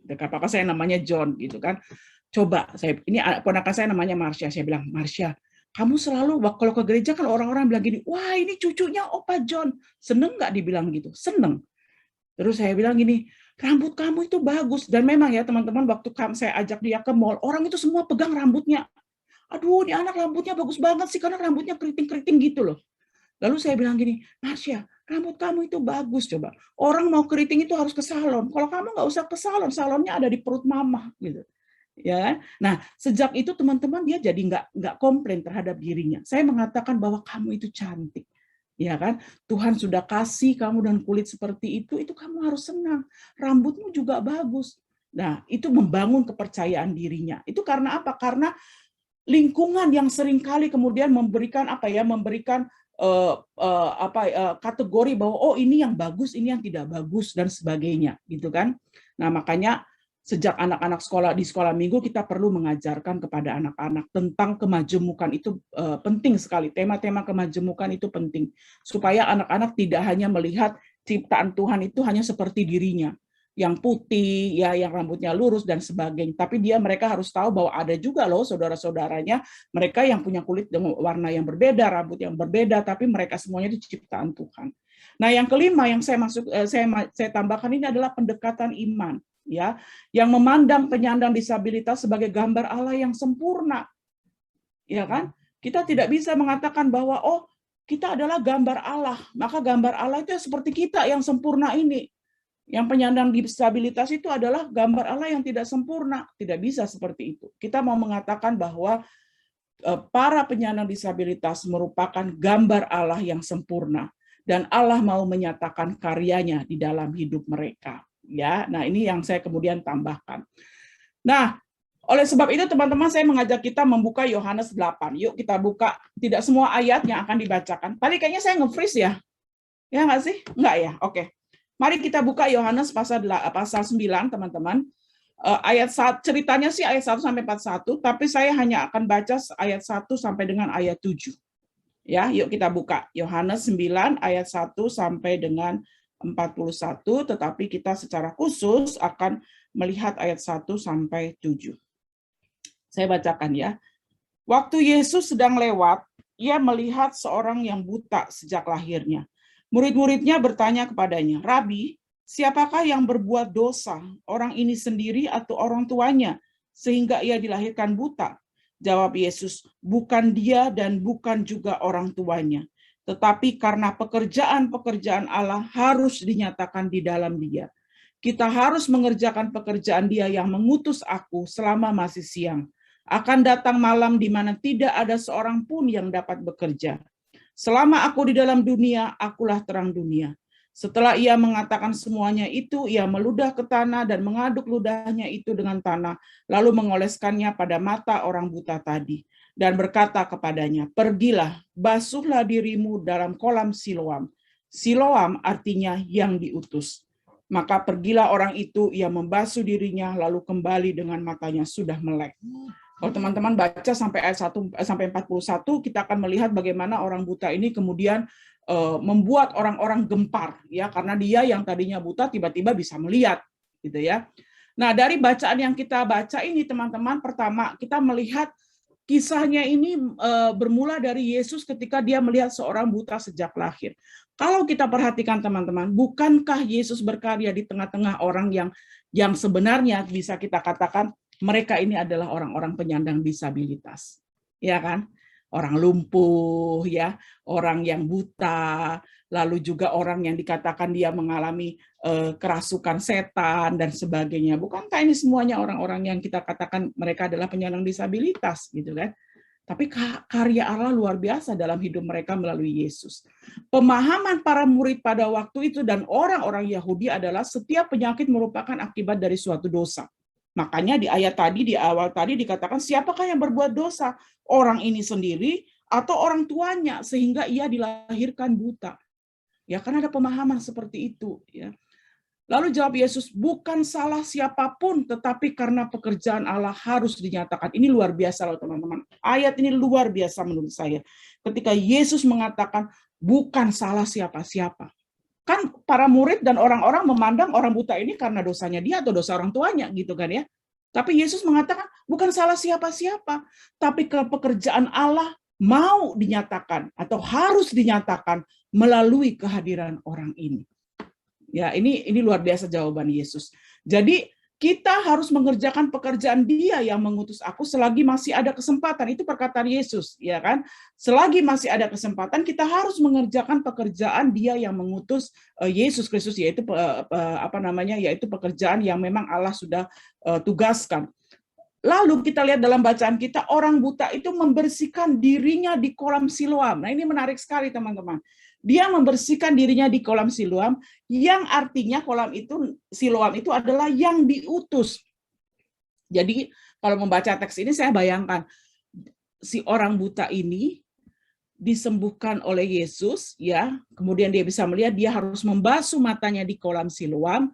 Papa saya namanya John gitu kan. Coba, ini ponakan saya namanya Marsha, saya bilang, Marsha, kamu selalu, kalau ke gereja kan orang-orang bilang gini, wah ini cucunya Opa John, seneng nggak dibilang gitu? Seneng. Terus saya bilang gini, rambut kamu itu bagus. Dan memang ya teman-teman, waktu saya ajak dia ke mall, orang itu semua pegang rambutnya. Aduh, ini anak rambutnya bagus banget sih, karena rambutnya keriting-keriting gitu loh. Lalu saya bilang gini, Marsha, rambut kamu itu bagus, coba. Orang mau keriting itu harus ke salon. Kalau kamu nggak usah ke salon, salonnya ada di perut mama gitu. Ya, nah sejak itu teman-teman dia jadi nggak komplain terhadap dirinya. Saya mengatakan bahwa kamu itu cantik, ya kan? Tuhan sudah kasih kamu dan kulit seperti itu kamu harus senang. Rambutmu juga bagus. Nah itu membangun kepercayaan dirinya. Itu karena apa? Karena lingkungan yang seringkali kemudian memberikan kategori bahwa oh ini yang bagus, ini yang tidak bagus dan sebagainya, gitu kan? Nah makanya sejak anak-anak di sekolah minggu kita perlu mengajarkan kepada anak-anak tentang kemajemukan itu penting sekali. Tema-tema kemajemukan itu penting supaya anak-anak tidak hanya melihat ciptaan Tuhan itu hanya seperti dirinya, yang putih, ya, yang rambutnya lurus dan sebagainya. Tapi mereka harus tahu bahwa ada juga loh saudara-saudaranya mereka yang punya kulit dengan warna yang berbeda, rambut yang berbeda, tapi mereka semuanya itu ciptaan Tuhan. Nah, yang kelima yang saya tambahkan ini adalah pendekatan iman. Ya, yang memandang penyandang disabilitas sebagai gambar Allah yang sempurna, ya kan? Kita tidak bisa mengatakan bahwa oh kita adalah gambar Allah, maka gambar Allah itu seperti kita yang sempurna ini. Yang penyandang disabilitas itu adalah gambar Allah yang tidak sempurna, tidak bisa seperti itu. Kita mau mengatakan bahwa para penyandang disabilitas merupakan gambar Allah yang sempurna dan Allah mau menyatakan karyanya di dalam hidup mereka. Ya, nah ini yang saya kemudian tambahkan. Nah, oleh sebab itu teman-teman saya mengajak kita membuka Yohanes 8. Yuk kita buka, tidak semua ayat yang akan dibacakan. Tadi kayaknya saya nge-freeze ya. Ya nggak sih? Nggak ya? Oke. Mari kita buka Yohanes pasal 9, teman-teman. Ceritanya sih ayat 1 sampai 41, tapi saya hanya akan baca ayat 1 sampai dengan ayat 7. Ya, yuk kita buka Yohanes 9 ayat 1 sampai dengan 41, tetapi kita secara khusus akan melihat ayat 1 sampai 7. Saya bacakan ya. Waktu Yesus sedang lewat, ia melihat seorang yang buta sejak lahirnya. Murid-muridnya bertanya kepadanya, Rabi, siapakah yang berbuat dosa, orang ini sendiri atau orang tuanya, sehingga ia dilahirkan buta? Jawab Yesus, bukan dia dan bukan juga orang tuanya. Tetapi karena pekerjaan-pekerjaan Allah harus dinyatakan di dalam dia. Kita harus mengerjakan pekerjaan dia yang mengutus aku selama masih siang. Akan datang malam di mana tidak ada seorang pun yang dapat bekerja. Selama aku di dalam dunia, akulah terang dunia. Setelah ia mengatakan semuanya itu, ia meludah ke tanah dan mengaduk ludahnya itu dengan tanah, lalu mengoleskannya pada mata orang buta tadi. Dan berkata kepadanya, pergilah, basuhlah dirimu dalam kolam Siloam. Siloam artinya yang diutus. Maka pergilah orang itu, ia membasuh dirinya, lalu kembali dengan matanya sudah melek. Kalau teman-teman baca sampai ayat 1 sampai 41, kita akan melihat bagaimana orang buta ini kemudian membuat orang-orang gempar, ya, karena dia yang tadinya buta tiba-tiba bisa melihat, gitu ya. Nah, dari bacaan yang kita baca ini, teman-teman, pertama kita melihat kisahnya ini bermula dari Yesus ketika dia melihat seorang buta sejak lahir. Kalau kita perhatikan teman-teman, bukankah Yesus berkarya di tengah-tengah orang yang sebenarnya bisa kita katakan mereka ini adalah orang-orang penyandang disabilitas, ya kan? Orang lumpuh, ya, orang yang buta, lalu juga orang yang dikatakan dia mengalami kerasukan setan dan sebagainya. Bukankah ini semuanya orang-orang yang kita katakan mereka adalah penyandang disabilitas, gitu kan? Tapi karya Allah luar biasa dalam hidup mereka melalui Yesus. Pemahaman para murid pada waktu itu dan orang-orang Yahudi adalah setiap penyakit merupakan akibat dari suatu dosa. Makanya di ayat tadi, di awal tadi dikatakan, siapakah yang berbuat dosa? Orang ini sendiri atau orang tuanya sehingga ia dilahirkan buta. Ya, kan ada pemahaman seperti itu, ya. Lalu jawab Yesus, bukan salah siapapun, tetapi karena pekerjaan Allah harus dinyatakan. Ini luar biasa loh teman-teman. Ayat ini luar biasa menurut saya. Ketika Yesus mengatakan, bukan salah siapa-siapa. Kan para murid dan orang-orang memandang orang buta ini karena dosanya dia atau dosa orang tuanya, gitu kan ya. Tapi Yesus mengatakan, bukan salah siapa-siapa, tapi pekerjaan Allah mau dinyatakan atau harus dinyatakan melalui kehadiran orang ini. Ya, ini luar biasa jawaban Yesus. Jadi kita harus mengerjakan pekerjaan Dia yang mengutus aku selagi masih ada kesempatan. Itu perkataan Yesus, ya kan? Selagi masih ada kesempatan, kita harus mengerjakan pekerjaan Dia yang mengutus Yesus Kristus, yaitu yaitu pekerjaan yang memang Allah sudah tugaskan. Lalu kita lihat dalam bacaan kita, orang buta itu membersihkan dirinya di kolam Siloam. Nah, ini menarik sekali teman-teman. Dia membersihkan dirinya di kolam Siloam, yang artinya kolam itu, Siloam itu adalah yang diutus. Jadi kalau membaca teks ini saya bayangkan, si orang buta ini disembuhkan oleh Yesus, ya, kemudian dia bisa melihat, dia harus membasuh matanya di kolam Siloam,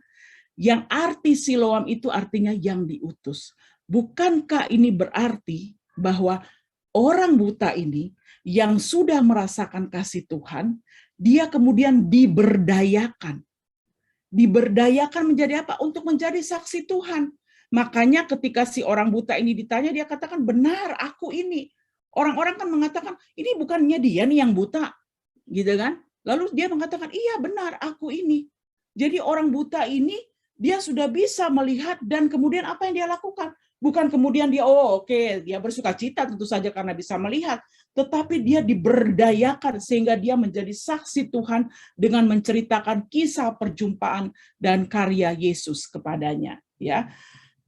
yang arti Siloam itu artinya yang diutus. Bukankah ini berarti bahwa orang buta ini yang sudah merasakan kasih Tuhan, dia kemudian diberdayakan. Diberdayakan menjadi apa? Untuk menjadi saksi Tuhan. Makanya ketika si orang buta ini ditanya, dia katakan, benar, aku ini. Orang-orang kan mengatakan, ini bukannya dia nih yang buta, gitu kan? Lalu dia mengatakan, iya benar, aku ini. Jadi orang buta ini, dia sudah bisa melihat dan kemudian apa yang dia lakukan? Bukan kemudian dia, dia bersuka cita tentu saja karena bisa melihat, tetapi dia diberdayakan sehingga dia menjadi saksi Tuhan dengan menceritakan kisah perjumpaan dan karya Yesus kepadanya. Ya,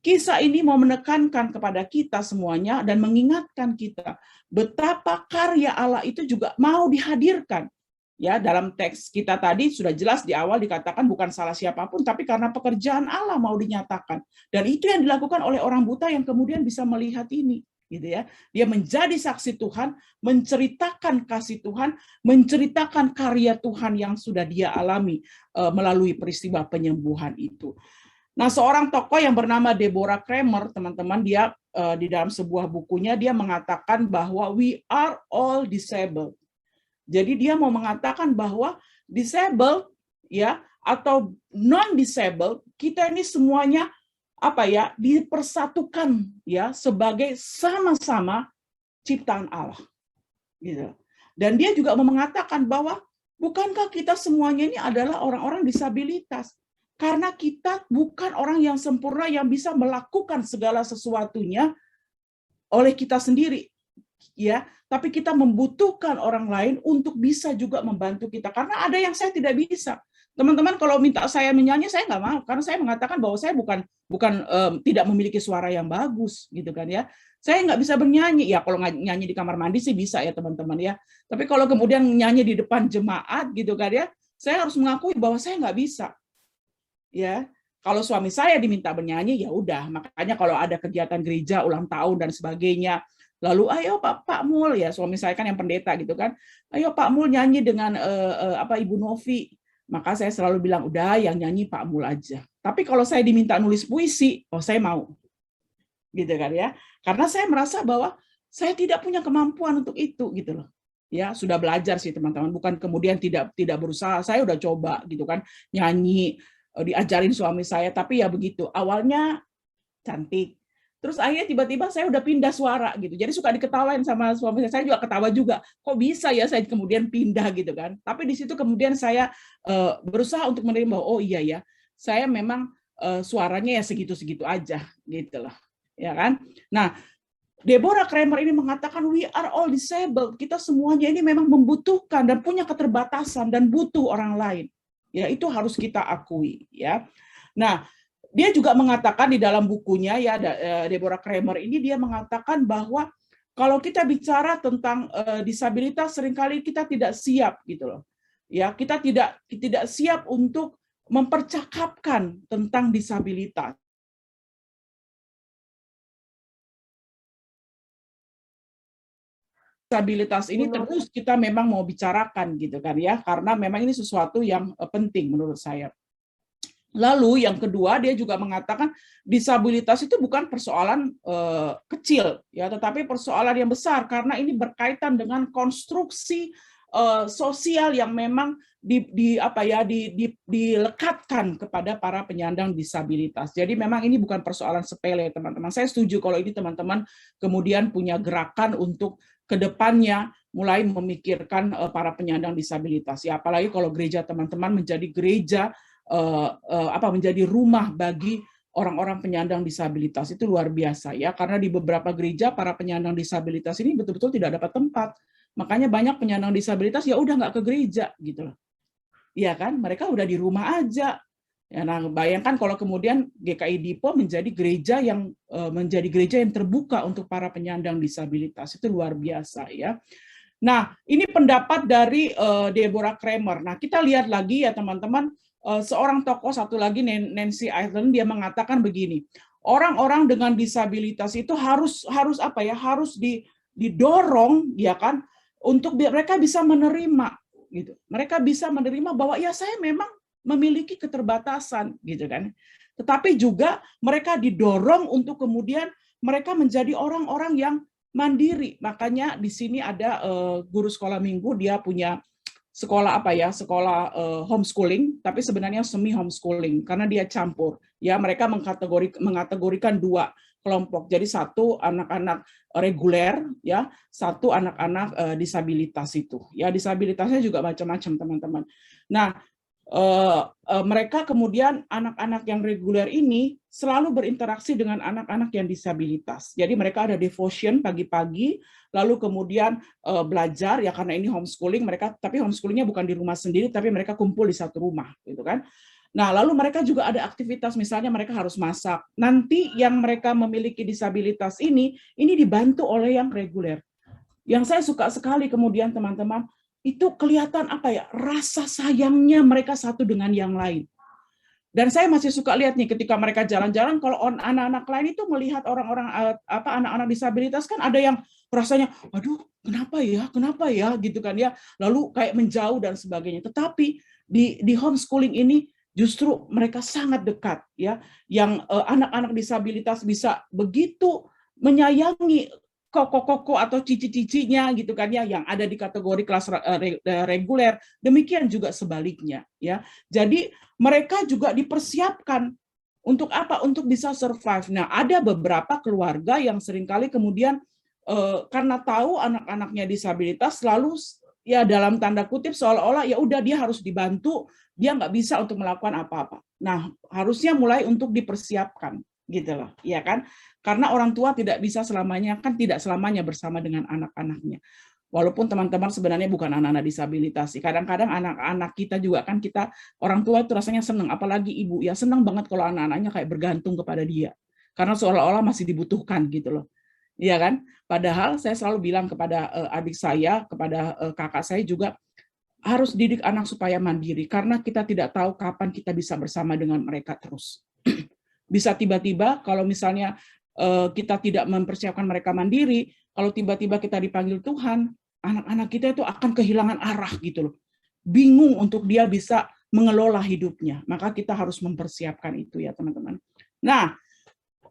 kisah ini mau menekankan kepada kita semuanya dan mengingatkan kita betapa karya Allah itu juga mau dihadirkan. Ya, dalam teks kita tadi sudah jelas di awal dikatakan bukan salah siapapun, tapi karena pekerjaan Allah mau dinyatakan. Dan itu yang dilakukan oleh orang buta yang kemudian bisa melihat ini, gitu ya. Dia menjadi saksi Tuhan, menceritakan kasih Tuhan, menceritakan karya Tuhan yang sudah dia alami melalui peristiwa penyembuhan itu. Nah, seorang tokoh yang bernama Deborah Kramer, teman-teman, dia di dalam sebuah bukunya dia mengatakan bahwa we are all disabled. Jadi dia mau mengatakan bahwa disabled, ya, atau non-disabled, kita ini semuanya dipersatukan, ya, sebagai sama-sama ciptaan Allah, gitu. Dan dia juga mau mengatakan bahwa bukankah kita semuanya ini adalah orang-orang disabilitas? Karena kita bukan orang yang sempurna yang bisa melakukan segala sesuatunya oleh kita sendiri, ya, tapi kita membutuhkan orang lain untuk bisa juga membantu kita, karena ada yang saya tidak bisa. Teman-teman kalau minta saya menyanyi, saya nggak mau, karena saya mengatakan bahwa saya bukan tidak memiliki suara yang bagus, gitu kan ya. Saya nggak bisa bernyanyi, ya kalau nyanyi di kamar mandi sih bisa ya teman-teman ya. Tapi kalau kemudian nyanyi di depan jemaat, gitu kan ya, saya harus mengakui bahwa saya nggak bisa. Ya, kalau suami saya diminta bernyanyi, ya udah. Makanya kalau ada kegiatan gereja, ulang tahun dan sebagainya, Lalu ayo Pak Mul, ya suami saya kan yang pendeta gitu kan, ayo Pak Mul nyanyi dengan Ibu Novi. Maka saya selalu bilang, udah yang nyanyi Pak Mul aja. Tapi kalau saya diminta nulis puisi, oh saya mau. Gitu kan ya. Karena saya merasa bahwa saya tidak punya kemampuan untuk itu gitu loh. Ya, sudah belajar sih teman-teman, bukan kemudian tidak berusaha. Saya udah coba gitu kan, nyanyi, diajarin suami saya, tapi ya begitu. Awalnya cantik. Terus akhirnya tiba-tiba saya udah pindah suara gitu. Jadi suka diketawain sama suami saya juga ketawa juga. Kok bisa ya saya kemudian pindah gitu kan. Tapi di situ kemudian saya berusaha untuk menerima, oh iya ya, saya memang suaranya ya segitu-segitu aja gitu loh. Ya kan? Nah, Deborah Kramer ini mengatakan we are all disabled. Kita semuanya ini memang membutuhkan dan punya keterbatasan dan butuh orang lain. Ya, itu harus kita akui ya. Nah, dia juga mengatakan di dalam bukunya ya, Deborah Kramer ini dia mengatakan bahwa kalau kita bicara tentang disabilitas seringkali kita tidak siap gitu loh. Ya, kita tidak siap untuk mempercakapkan tentang disabilitas. Disabilitas ini terus kita memang mau bicarakan gitu kan ya, karena memang ini sesuatu yang penting menurut saya. Lalu yang kedua dia juga mengatakan disabilitas itu bukan persoalan kecil ya, tetapi persoalan yang besar karena ini berkaitan dengan konstruksi sosial yang memang dilekatkan kepada para penyandang disabilitas. Jadi memang ini bukan persoalan sepele teman-teman. Saya setuju kalau ini teman-teman kemudian punya gerakan untuk kedepannya mulai memikirkan para penyandang disabilitas. Ya apalagi kalau gereja teman-teman menjadi gereja menjadi rumah bagi orang-orang penyandang disabilitas, itu luar biasa ya, karena di beberapa gereja para penyandang disabilitas ini betul-betul tidak dapat tempat, makanya banyak penyandang disabilitas ya udah nggak ke gereja gitu loh, ya kan, mereka udah di rumah aja. Ya, nah bayangkan kalau kemudian GKI Dipo menjadi gereja yang terbuka untuk para penyandang disabilitas, itu luar biasa ya. Nah, ini pendapat dari Deborah Kramer. Nah, kita lihat lagi ya teman-teman, seorang tokoh satu lagi Nancy Ireland dia mengatakan begini, orang-orang dengan disabilitas itu harus didorong ya kan untuk mereka bisa menerima gitu. Mereka bisa menerima bahwa ya saya memang memiliki keterbatasan gitu kan. Tetapi juga mereka didorong untuk kemudian mereka menjadi orang-orang yang mandiri. Makanya di sini ada guru sekolah minggu, dia punya sekolah sekolah homeschooling, tapi sebenarnya semi homeschooling karena dia campur. Ya, mereka mengategorikan dua kelompok. Jadi satu anak-anak reguler, ya, satu anak-anak disabilitas itu. Ya, disabilitasnya juga macam-macam teman-teman. Nah, mereka kemudian anak-anak yang reguler ini selalu berinteraksi dengan anak-anak yang disabilitas. Jadi mereka ada devotion pagi-pagi, lalu kemudian belajar ya karena ini homeschooling mereka, tapi homeschoolingnya bukan di rumah sendiri, tapi mereka kumpul di satu rumah, gitu kan. Nah, lalu mereka juga ada aktivitas, misalnya mereka harus masak. Nanti yang mereka memiliki disabilitas ini dibantu oleh yang reguler. Yang saya suka sekali kemudian teman-teman, itu kelihatan rasa sayangnya mereka satu dengan yang lain. Dan saya masih suka lihat nih ketika mereka jalan-jalan, kalau anak-anak lain itu melihat orang-orang anak-anak disabilitas kan ada yang rasanya, aduh kenapa ya gitu kan ya, lalu kayak menjauh dan sebagainya. Tetapi di homeschooling ini justru mereka sangat dekat ya, yang anak-anak disabilitas bisa begitu menyayangi koko-koko atau cici-cicinya gitu kan ya, yang ada di kategori kelas reguler, demikian juga sebaliknya ya. Jadi mereka juga dipersiapkan untuk apa? Untuk bisa survive. Nah, ada beberapa keluarga yang seringkali kemudian karena tahu anak-anaknya disabilitas selalu ya dalam tanda kutip seolah-olah ya udah dia harus dibantu, dia nggak bisa untuk melakukan apa-apa. Nah, harusnya mulai untuk dipersiapkan gitu loh, ya kan? Karena orang tua tidak bisa selamanya, kan tidak selamanya bersama dengan anak-anaknya. Walaupun teman-teman sebenarnya bukan anak-anak disabilitas. Kadang-kadang anak-anak kita juga kan orang tua itu rasanya senang, apalagi ibu ya senang banget kalau anak-anaknya kayak bergantung kepada dia. Karena seolah-olah masih dibutuhkan gitu loh. Iya kan? Padahal saya selalu bilang kepada adik saya, kepada kakak saya juga, harus didik anak supaya mandiri. Karena kita tidak tahu kapan kita bisa bersama dengan mereka terus. Bisa tiba-tiba kalau misalnya kita tidak mempersiapkan mereka mandiri, kalau tiba-tiba kita dipanggil Tuhan, anak-anak kita itu akan kehilangan arah gitu loh. Bingung untuk dia bisa mengelola hidupnya. Maka kita harus mempersiapkan itu ya teman-teman. Nah,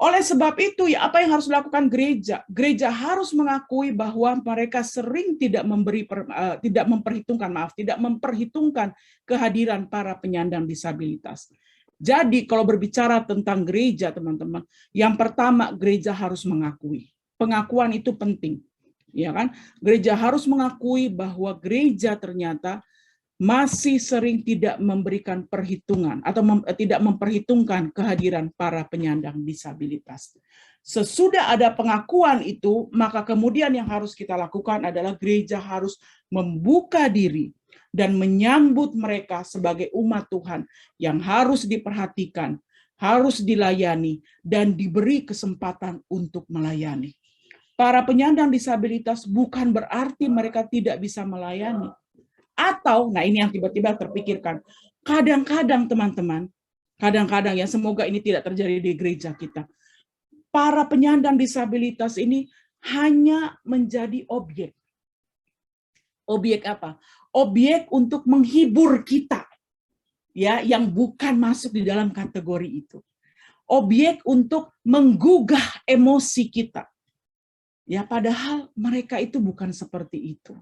oleh sebab itu ya apa yang harus dilakukan gereja? Gereja harus mengakui bahwa mereka sering tidak memperhitungkan kehadiran para penyandang disabilitas. Jadi kalau berbicara tentang gereja teman-teman, yang pertama gereja harus mengakui. Pengakuan itu penting, ya kan? Gereja harus mengakui bahwa gereja ternyata masih sering tidak memberikan perhitungan atau tidak memperhitungkan kehadiran para penyandang disabilitas. Sesudah ada pengakuan itu, maka kemudian yang harus kita lakukan adalah gereja harus membuka diri dan menyambut mereka sebagai umat Tuhan yang harus diperhatikan, harus dilayani, dan diberi kesempatan untuk melayani. Para penyandang disabilitas bukan berarti mereka tidak bisa melayani. Atau, nah ini yang tiba-tiba terpikirkan, kadang-kadang teman-teman, kadang-kadang ya semoga ini tidak terjadi di gereja kita, para penyandang disabilitas ini hanya menjadi objek. Objek apa? Objek untuk menghibur kita, ya, yang bukan masuk di dalam kategori itu. Objek untuk menggugah emosi kita. Ya, padahal mereka itu bukan seperti itu.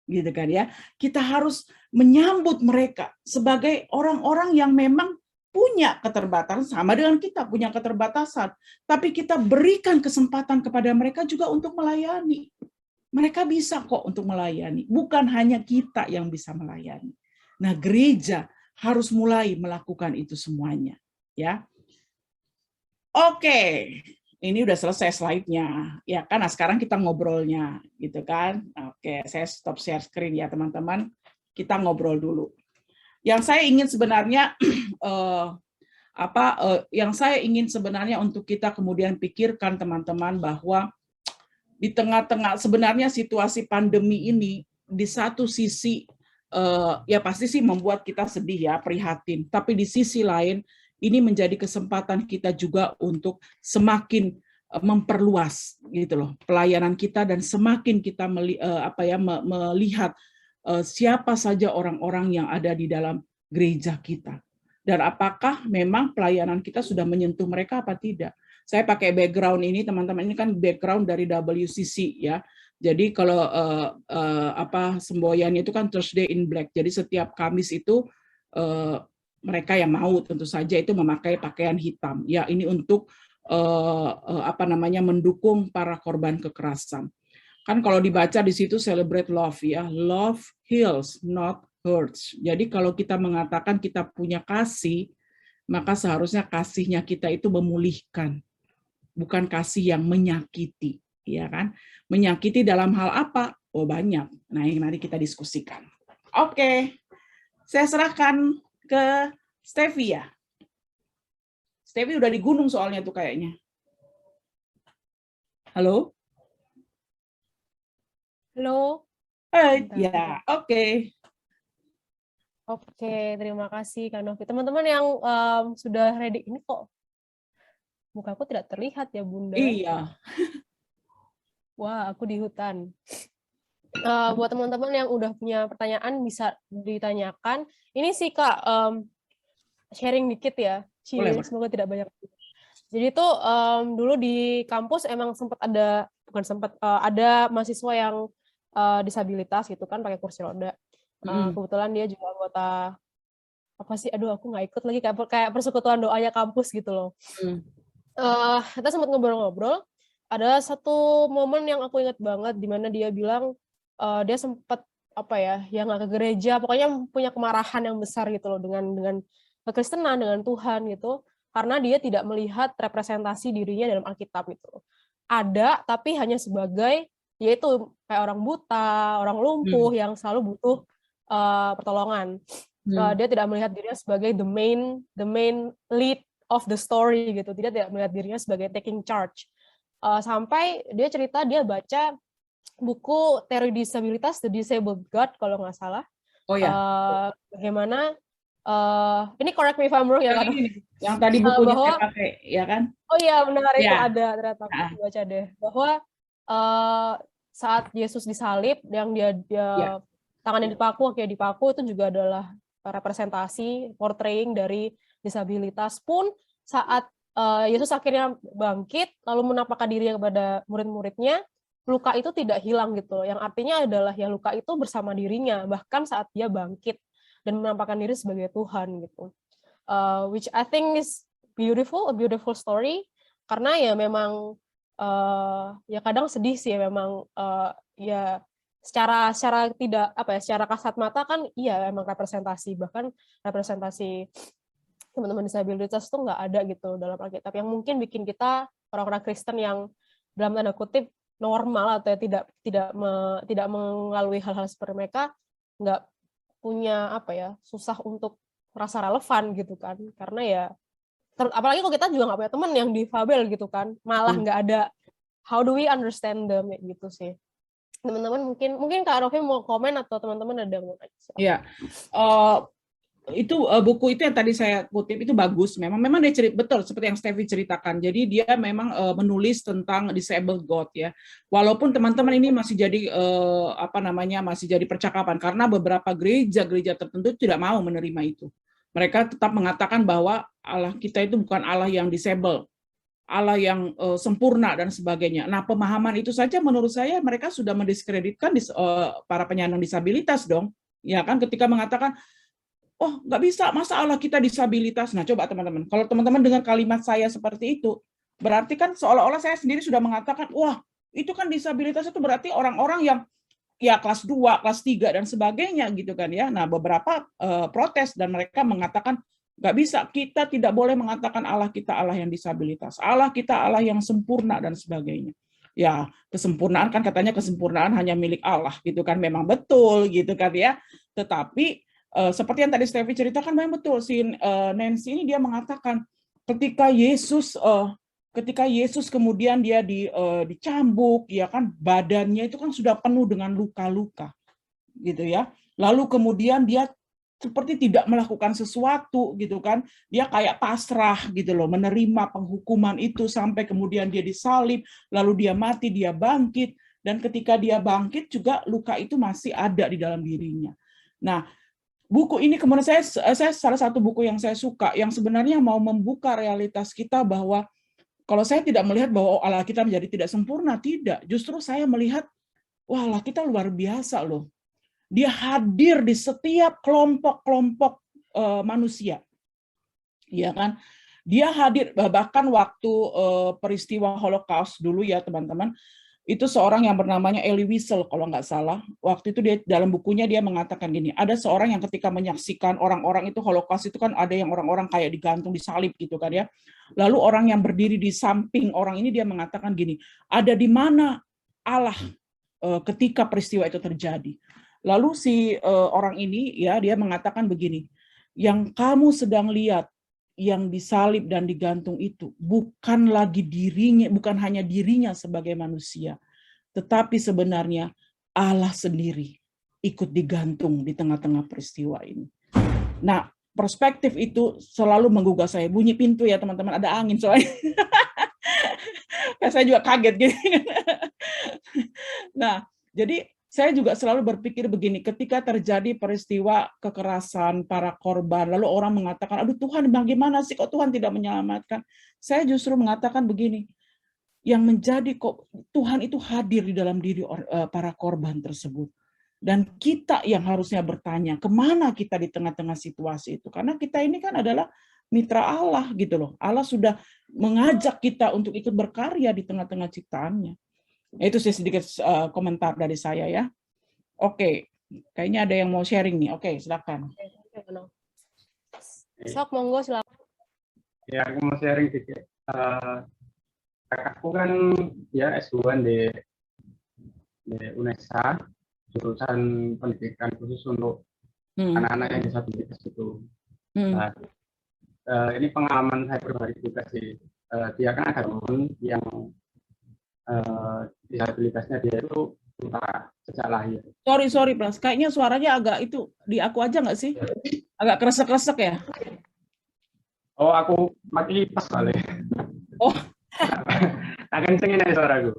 Gitu kan ya. Kita harus menyambut mereka sebagai orang-orang yang memang punya keterbatasan, sama dengan kita punya keterbatasan, tapi kita berikan kesempatan kepada mereka juga untuk melayani. Mereka bisa kok untuk melayani, bukan hanya kita yang bisa melayani. Nah, gereja harus mulai melakukan itu semuanya, ya. Oke. Ini udah selesai slide-nya, ya kan? Nah, sekarang kita ngobrolnya, gitu kan? Oke, saya stop share screen ya teman-teman. Kita ngobrol dulu. Yang saya ingin sebenarnya, yang saya ingin sebenarnya untuk kita kemudian pikirkan teman-teman bahwa di tengah-tengah sebenarnya situasi pandemi ini di satu sisi ya pasti sih membuat kita sedih ya, prihatin. Tapi di sisi lain ini menjadi kesempatan kita juga untuk semakin memperluas gitu loh pelayanan kita dan semakin kita melihat siapa saja orang-orang yang ada di dalam gereja kita dan apakah memang pelayanan kita sudah menyentuh mereka apa tidak. Saya pakai background ini teman-teman, ini kan background dari WCC ya. Jadi kalau semboyannya itu kan Thursday in Black. Jadi setiap Kamis itu mereka yang mau tentu saja itu memakai pakaian hitam. Ya, ini untuk mendukung para korban kekerasan. Kan kalau dibaca di situ celebrate love ya. Love heals, not hurts. Jadi kalau kita mengatakan kita punya kasih, maka seharusnya kasihnya kita itu memulihkan. Bukan kasih yang menyakiti, ya kan? Menyakiti dalam hal apa? Oh, banyak. Nah, ini mari kita diskusikan. Oke. Saya serahkan ke Steffi ya. Steffi udah di gunung soalnya tuh kayaknya. Halo? Halo. Ya, oke. Oke, terima kasih Kak Novi. Teman-teman yang sudah ready, ini kok mukaku tidak terlihat ya Bunda? Iya. Wah, aku di hutan. Buat teman-teman yang udah punya pertanyaan bisa ditanyakan. Ini sih Kak, sharing dikit ya. Boleh. Semoga tidak banyak. Jadi tuh dulu di kampus emang ada mahasiswa yang disabilitas gitu kan pakai kursi roda. Kebetulan dia juga anggota apa sih? Aduh, aku nggak ikut lagi kayak persekutuan doanya kampus gitu loh. Kita sempat ngobrol-ngobrol. Ada satu momen yang aku ingat banget di mana dia bilang dia sempat nggak ke gereja, pokoknya punya kemarahan yang besar gitu loh dengan kekristenan, dengan Tuhan gitu, karena dia tidak melihat representasi dirinya dalam Alkitab gitu. Ada, tapi hanya sebagai yaitu kayak orang buta, orang lumpuh yang selalu butuh pertolongan. Dia tidak melihat dirinya sebagai the main lead of the story gitu. Dia tidak melihat dirinya sebagai taking charge. Sampai dia cerita dia baca buku Teori Disabilitas, The Disabled God kalau nggak salah. Oh ya. Bagaimana ini correct me if I'm wrong ya kan? Yang tadi bukunya saya pakai, ya kan? Oh iya benar itu ada ternyata aku baca deh bahwa saat Yesus disalib, yang dia Ya. tangannya dipaku, kayak dipaku, itu juga adalah representasi, portraying dari disabilitas. Pun saat Yesus akhirnya bangkit, lalu menampakkan diri kepada murid-muridnya, luka itu tidak hilang gitu. Yang artinya adalah ya luka itu bersama dirinya, bahkan saat dia bangkit dan menampakkan diri sebagai Tuhan gitu. Which I think is a beautiful story. Karena ya memang ya kadang sedih sih ya memang ya secara tidak secara kasat mata kan iya emang representasi, bahkan representasi teman-teman disabilitas tuh nggak ada gitu dalam Alkitab, yang mungkin bikin kita orang-orang Kristen yang dalam tanda kutip normal atau tidak mengalami hal-hal seperti mereka nggak punya susah untuk merasa relevan gitu kan, karena ya apalagi kalau kita juga nggak punya teman yang difabel gitu kan, malah nggak ada how do we understand them gitu sih. Teman-teman mungkin Kak Rofi mau komen atau teman-teman ada yang mau nanya? Ya, itu buku itu yang tadi saya kutip itu bagus. Memang dia betul seperti yang Steffi ceritakan. Jadi dia memang menulis tentang disabled God ya. Walaupun teman-teman ini masih jadi masih jadi percakapan karena beberapa gereja tertentu tidak mau menerima itu. Mereka tetap mengatakan bahwa Allah kita itu bukan Allah yang disable, Allah yang sempurna dan sebagainya. Nah, pemahaman itu saja menurut saya mereka sudah mendiskreditkan para penyandang disabilitas dong. Ya kan, ketika mengatakan, oh nggak bisa, masa Allah kita disabilitas. Nah, coba teman-teman, kalau teman-teman dengar kalimat saya seperti itu, berarti kan seolah-olah saya sendiri sudah mengatakan, wah itu kan disabilitas itu berarti orang-orang yang ya kelas 2, kelas 3 dan sebagainya gitu kan ya. Nah, beberapa protes dan mereka mengatakan nggak bisa, kita tidak boleh mengatakan Allah kita Allah yang disabilitas. Allah kita Allah yang sempurna dan sebagainya. Ya, kesempurnaan kan katanya kesempurnaan hanya milik Allah gitu kan, memang betul gitu kan ya. Tetapi seperti yang tadi Steffi ceritakan memang betul, si Nancy ini dia mengatakan ketika Yesus kemudian dia dicambuk, ya kan badannya itu kan sudah penuh dengan luka-luka, gitu ya. Lalu kemudian dia seperti tidak melakukan sesuatu, gitu kan. Dia kayak pasrah gitu loh, menerima penghukuman itu sampai kemudian dia disalib, lalu dia mati, dia bangkit, dan ketika dia bangkit juga luka itu masih ada di dalam dirinya. Nah, buku ini kemudian saya salah satu buku yang saya suka, yang sebenarnya mau membuka realitas kita bahwa kalau saya tidak melihat bahwa Allah kita menjadi tidak sempurna, tidak. Justru saya melihat, wah Allah kita luar biasa loh. Dia hadir di setiap kelompok-kelompok manusia. Ya kan? Dia hadir, bahkan waktu peristiwa Holocaust dulu ya teman-teman, itu seorang yang bernamanya Elie Wiesel kalau nggak salah. Waktu itu dia dalam bukunya dia mengatakan gini, ada seorang yang ketika menyaksikan orang-orang itu Holocaust itu kan ada yang orang-orang kayak digantung, disalib gitu kan ya. Lalu orang yang berdiri di samping orang ini dia mengatakan gini, ada di mana Allah ketika peristiwa itu terjadi. Lalu si orang ini ya dia mengatakan begini, yang kamu sedang lihat yang disalib dan digantung itu bukan lagi dirinya, bukan hanya dirinya sebagai manusia, tetapi sebenarnya Allah sendiri ikut digantung di tengah-tengah peristiwa ini. Nah, perspektif itu selalu menggugah saya. Bunyi pintu ya teman-teman, ada angin soalnya. Saya juga kaget gitu. Nah, jadi saya juga selalu berpikir begini, ketika terjadi peristiwa kekerasan para korban, lalu orang mengatakan, aduh Tuhan bagaimana sih kok Tuhan tidak menyelamatkan? Saya justru mengatakan begini, yang menjadi kok Tuhan itu hadir di dalam diri para korban tersebut. Dan kita yang harusnya bertanya, kemana kita di tengah-tengah situasi itu? Karena kita ini kan adalah mitra Allah gitu loh. Allah sudah mengajak kita untuk ikut berkarya di tengah-tengah ciptaannya. Itu sih sedikit komentar dari saya ya. Oke, kayaknya ada yang mau sharing nih. Oke, silakan. Sok, monggo silakan. Ya, aku mau sharing sedikit. Kakakku kan ya S2 di UNESA, jurusan pendidikan khusus untuk anak-anak yang disabilitas itu. Nah, ini pengalaman saya pribadi juga sih. Dia kan ada teman yang disabilitasnya dia itu buta sejak lahir. Sorry, Pras. Kayaknya suaranya agak itu di aku aja nggak sih? Agak kresek-kresek ya? Oh, aku mati pas kali. Oh. Akan kencengin aja suaraku.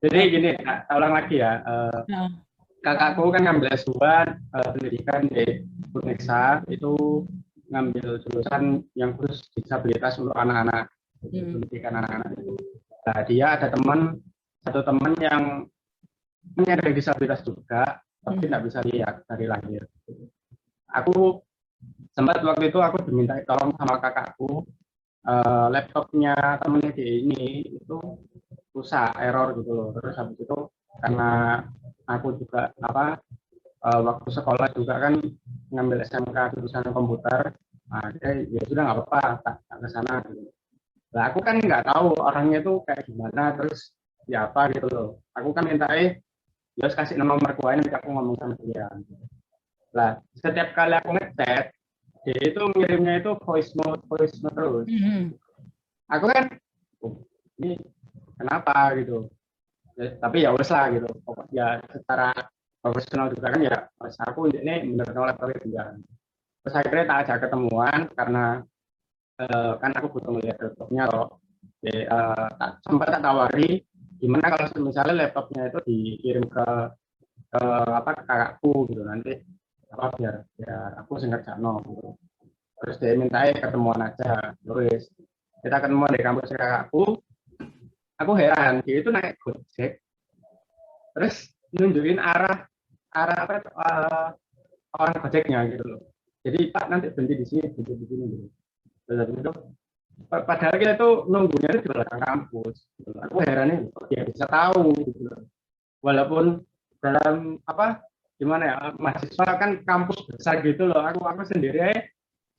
Jadi gini, tak ulang lagi ya. Nah, Kakakku kan ngambil S2 pendidikan di Unesa, itu ngambil jurusan yang khusus disabilitas untuk anak-anak, pendidikan anak-anak itu. Nah, dia ada satu teman yang menyandang disabilitas juga, tapi nggak bisa lihat dari lahir. Aku sempat waktu itu aku diminta tolong sama kakakku, laptopnya temennya dia ini itu rusak, error gitu loh. Terus habis itu karena aku juga waktu sekolah juga kan ngambil SMK jurusan komputer, nah, ya sudah nggak apa-apa, tak ke sana gitu. Nah, aku kan nggak tahu orangnya itu kayak gimana, terus ya apa gitu loh. Aku kan minta ya kasih nomor kuain, aku ngomong sama dia. Lah, setiap kali aku ngechat, dia itu ngirimnya itu voice note terus. Aku kan, ini kenapa gitu. Ya, tapi ya wes lah gitu. Ya secara profesional juga kan ya, aku ini bener laptopnya dia. Terus akhirnya tak ajak ketemuan karena kan aku butuh melihat laptopnya loh. Jadi, sempat tak tawari gimana kalau misalnya laptopnya itu dikirim ke kakakku gitu, nanti biar aku singkat jano gitu. Terus dia minta ketemuan aja, terus kita ketemu di kampus kakakku. Aku heran, dia itu naik Gojek, terus nunjukin arah orang Gojeknya gitu loh. Jadi Pak nanti berhenti di sini gitu. Terus itu padahal kita tuh nunggunya itu di belakang kampus. Gitu. Aku heran nih, dia bisa tahu gitu loh. Walaupun dalam gimana ya, mahasiswa kan kampus besar gitu loh. Aku sendiri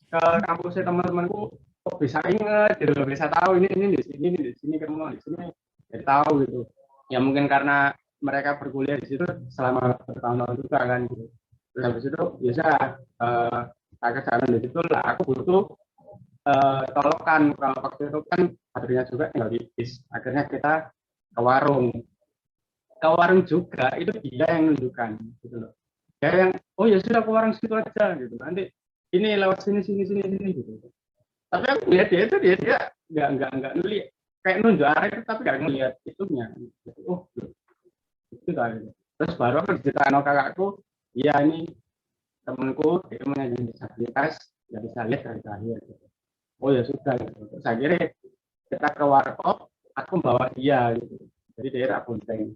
ke kampusnya teman-temanku kok bisa ingat gitu loh, bisa tahu ini di sini kamu di sini, jadi tahu gitu. Ya mungkin karena mereka berkuliah di situ selama bertahun-tahun juga kan gitu. Terus habis itu biasa tak ke sana di situ lah, aku butuh tolokan. Kalau waktu itu kan baterainya juga tinggal di bis. Akhirnya kita ke warung juga, itu dia yang nunjukkan gitu loh. Dia yang oh ya sudah ke warung situ aja gitu, nanti ini lewat sini gitu. Tapi aku lihat dia nggak ngelihat, kayak nunjuk arah itu tapi nggak ngelihat itunya. Oh itu tadi. Terus baru aku diceritain sama kakakku, iya ini temanku dia punya disabilitas, nggak bisa lihat dari lahir. Gitu. Oh ya sudah gitu. Terus akhirnya kita ke warkop, aku bawa dia gitu. Jadi daerah Bonteng.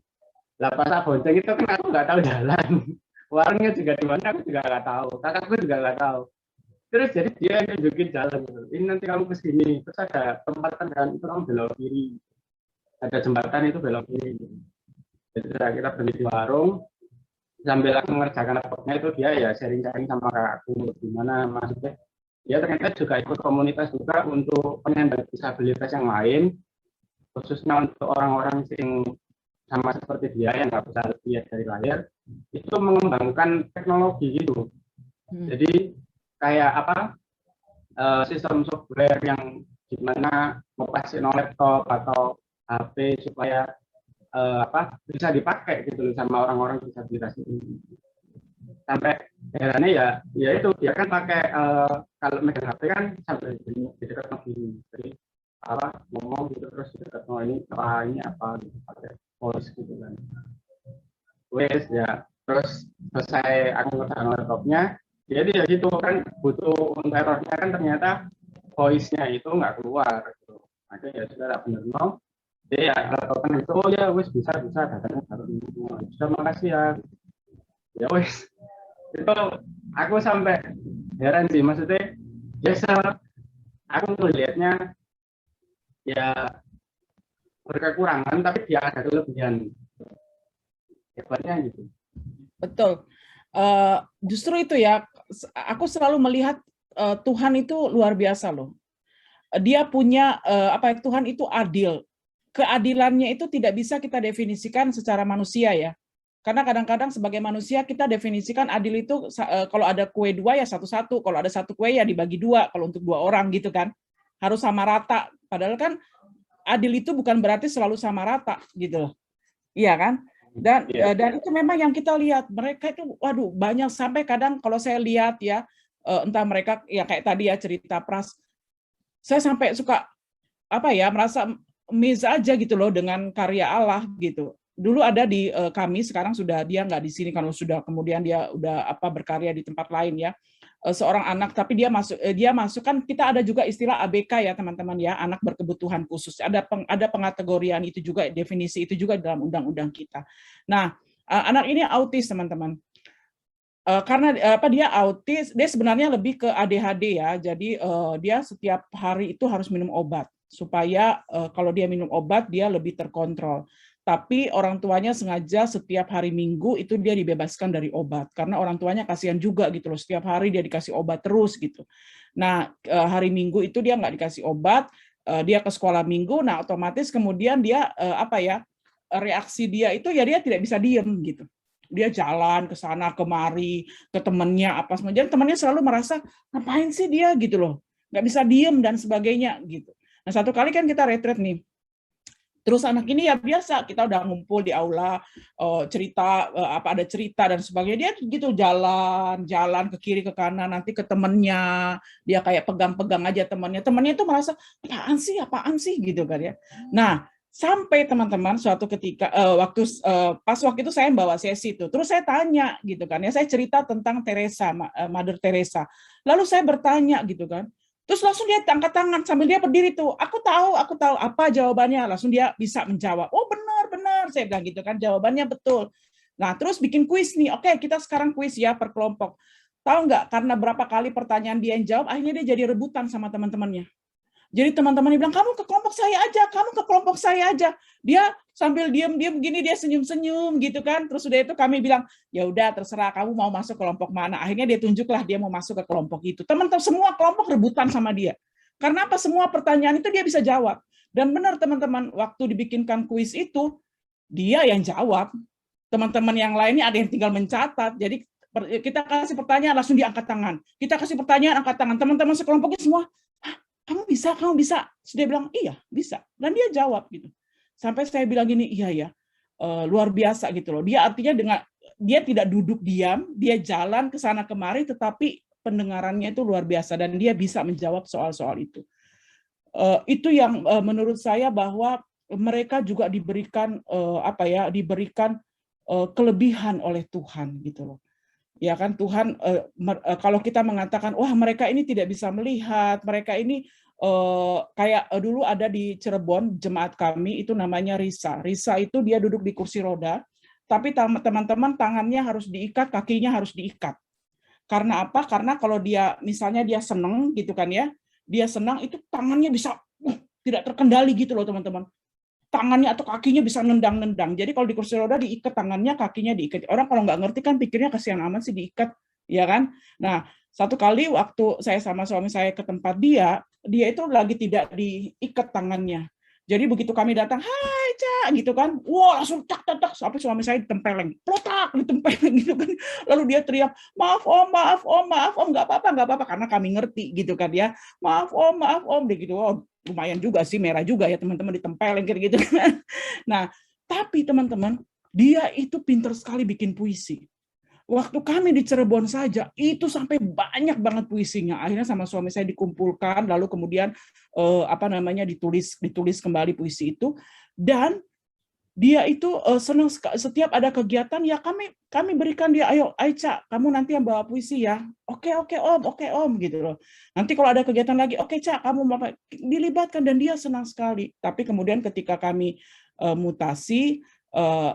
Lah pas Bonteng itu kan aku nggak tahu jalan. Warungnya juga di mana aku juga nggak tahu. Kakakku juga nggak tahu. Terus jadi dia yang nunjukin jalan gitu. Ini nanti kamu ke sini. Terus ada tempatan kan, itu kamu belok kiri. Ada jembatan itu belok kiri. Gitu. Jadi kita berhenti di warung. Sambil aku mengerjakan laptopnya itu dia ya sharing-sharing sama kakakku. Gimana maksudnya. Dia ternyata juga ikut komunitas juga untuk penyandang disabilitas yang lain. Khususnya untuk orang-orang yang sama seperti dia yang nggak bisa lihat dari lahir. Itu mengembangkan teknologi gitu. Jadi kayak sistem software yang gimana ngopasin laptop atau HP supaya bisa dipakai gitu sama orang-orang disabilitas ini. Sampai herannya ya itu dia kan pakai kalau megang HP kan sambil di dekat begini, jadi ngomong gitu terus di dekat ini apa gitu, pakai voice gitu kan. Wes ya, terus selesai aku ngerjain laptopnya. Jadi ya gitu kan, butuh untuk errornya kan ternyata voice-nya itu nggak keluar gitu. Akhirnya ya sudah benar no. Jadi ya laptopnya itu oh ya wes bisa datanya baru ini semua. Sudah makasih ya. Ya wes. Itu aku sampai heran sih, maksudnya biasa aku melihatnya ya berkekurangan tapi dia ada kelebihan. Hebatnya gitu. betul. Justru itu ya, aku selalu melihat Tuhan itu luar biasa loh. Dia punya Tuhan itu adil. Keadilannya itu tidak bisa kita definisikan secara manusia ya. Karena kadang-kadang sebagai manusia kita definisikan adil itu kalau ada kue 2 ya satu-satu, kalau ada satu kue ya dibagi 2 kalau untuk 2 orang gitu kan. Harus sama rata. Padahal kan adil itu bukan berarti selalu sama rata gitu loh. Iya kan? Dan itu memang yang kita lihat, mereka itu waduh banyak, sampai kadang kalau saya lihat ya entah mereka ya kayak tadi ya cerita Pras, saya sampai suka merasa amazed aja gitu loh dengan karya Allah gitu. dulu ada di kami, sekarang sudah dia nggak di sini kalau sudah kemudian dia udah berkarya di tempat lain ya. Seorang anak, tapi dia masuk kan, kita ada juga istilah ABK ya teman-teman ya, anak berkebutuhan khusus. Ada pengategorian itu juga, definisi itu juga dalam undang-undang kita. Nah, anak ini autis teman-teman. Karena dia autis, dia sebenarnya lebih ke ADHD ya. Jadi dia setiap hari itu harus minum obat supaya kalau dia minum obat dia lebih terkontrol. Tapi orang tuanya sengaja setiap hari Minggu itu dia dibebaskan dari obat karena orang tuanya kasihan juga gitu loh, setiap hari dia dikasih obat terus gitu. Nah, hari Minggu itu dia nggak dikasih obat, dia ke sekolah Minggu, nah otomatis kemudian dia reaksi dia itu ya dia tidak bisa diem gitu. Dia jalan ke sana kemari ke temannya apa semua. Jadi temannya selalu merasa ngapain sih dia gitu loh, nggak bisa diem dan sebagainya gitu. Nah, satu kali kan kita retret nih. Terus anak ini ya biasa, kita udah ngumpul di aula, cerita, ada cerita dan sebagainya, dia gitu jalan ke kiri ke kanan, nanti ke temennya, dia kayak pegang-pegang aja temennya itu merasa, apaan sih gitu kan ya. Nah, sampai teman-teman suatu ketika, pas waktu itu saya bawa sesi itu, terus saya tanya gitu kan ya, saya cerita tentang Teresa, Mother Teresa, lalu saya bertanya gitu kan, terus langsung dia angkat tangan sambil dia berdiri tuh. Aku tahu apa jawabannya. Langsung dia bisa menjawab. Oh benar, saya bilang gitu kan. Jawabannya betul. Nah terus bikin kuis nih. Oke, kita sekarang kuis ya per kelompok. Tahu nggak? Karena berapa kali pertanyaan dia yang jawab, akhirnya dia jadi rebutan sama teman-temannya. Jadi teman-temannya bilang, kamu ke kelompok saya aja. Dia sambil diam-diam gini, dia senyum-senyum gitu kan. Terus udah itu kami bilang, ya udah terserah kamu mau masuk kelompok mana. Akhirnya dia tunjuklah dia mau masuk ke kelompok itu. Teman-teman semua kelompok rebutan sama dia. Karena apa? Semua pertanyaan itu dia bisa jawab. Dan benar teman-teman, waktu dibikinkan kuis itu, dia yang jawab. Teman-teman yang lainnya ada yang tinggal mencatat. Jadi kita kasih pertanyaan, langsung diangkat tangan. Kita kasih pertanyaan, angkat tangan. Teman-teman sekelompoknya semua, kamu bisa. Dia bilang, iya, bisa. Dan dia jawab gitu. Sampai saya bilang gini, iya ya, luar biasa gitu loh. Dia artinya dia tidak duduk diam, dia jalan ke sana kemari, tetapi pendengarannya itu luar biasa dan dia bisa menjawab soal-soal itu. Itu yang menurut saya bahwa mereka juga diberikan diberikan kelebihan oleh Tuhan gitu loh. Ya kan Tuhan, kalau kita mengatakan wah mereka ini tidak bisa melihat, mereka ini kayak dulu ada di Cirebon jemaat kami itu namanya Risa. Risa itu dia duduk di kursi roda, tapi teman-teman tangannya harus diikat, kakinya harus diikat. Karena apa? Karena kalau dia misalnya dia senang gitu kan ya, dia senang itu tangannya bisa tidak terkendali gitu loh teman-teman. Tangannya atau kakinya bisa nendang-nendang. Jadi kalau di kursi roda diikat tangannya, kakinya diikat. Orang kalau nggak ngerti kan pikirnya kasihan amat sih diikat, ya kan? Nah, satu kali waktu saya sama suami saya ke tempat dia itu lagi tidak diikat tangannya. Jadi begitu kami datang, hai Cak, gitu kan, wah langsung tak, sampai suami saya ditempeleng, plotak, ditempeleng gitu kan. Lalu dia teriak, maaf om, nggak apa-apa, karena kami ngerti gitu kan ya, maaf om, dia gitu. Oh, lumayan juga sih, merah juga ya teman-teman ditempeleng gitu kan. Nah, tapi teman-teman, dia itu pintar sekali bikin puisi. Waktu kami di Cirebon saja, itu sampai banyak banget puisinya. Akhirnya sama suami saya dikumpulkan, lalu kemudian ditulis kembali puisi itu. Dan dia itu senang setiap ada kegiatan ya kami berikan dia, ayo Aica kamu nanti yang bawa puisi ya, oke om gitu loh. Nanti kalau ada kegiatan lagi, oke Cak kamu dilibatkan, dan dia senang sekali. Tapi kemudian ketika kami mutasi,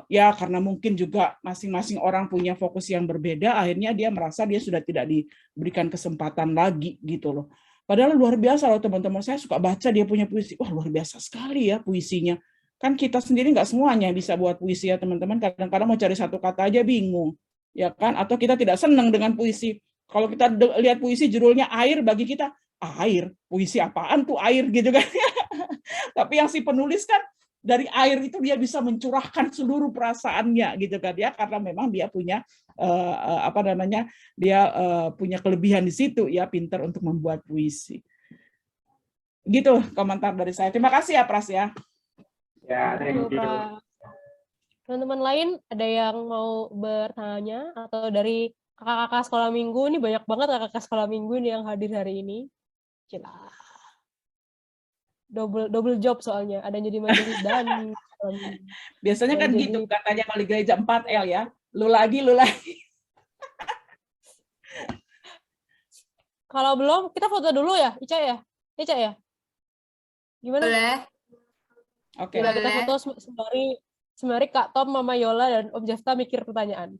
ya karena mungkin juga masing-masing orang punya fokus yang berbeda, akhirnya dia merasa dia sudah tidak diberikan kesempatan lagi gitu loh. Padahal luar biasa loh teman-teman, saya suka baca dia punya puisi, wah luar biasa sekali ya puisinya. Kan kita sendiri nggak semuanya bisa buat puisi ya teman-teman, kadang-kadang mau cari satu kata aja bingung, ya kan? Atau kita tidak senang dengan puisi. Kalau kita lihat puisi judulnya air, bagi kita air, puisi apaan tuh air gitu kan? Tapi yang si penulis kan dari air itu dia bisa mencurahkan seluruh perasaannya gitu kan ya, karena memang dia punya punya kelebihan di situ ya, pintar untuk membuat puisi. Gitu komentar dari saya. Terima kasih ya Pras ya. Ya, thank you. Teman-teman lain ada yang mau bertanya atau dari kakak-kakak sekolah minggu? Ini banyak banget kakak-kakak sekolah minggu nih yang hadir hari ini. Cila. double job soalnya, ada yang jadi majelis dan Biasanya kan jadi- gitu katanya kalau di gereja 4L ya. Lu lagi. kalau belum kita foto dulu ya, Ica ya? Gimana? Boleh. Oke. Kita Boleh. foto sembari Kak Tom, Mama Yola, dan Om Jefta mikir pertanyaan.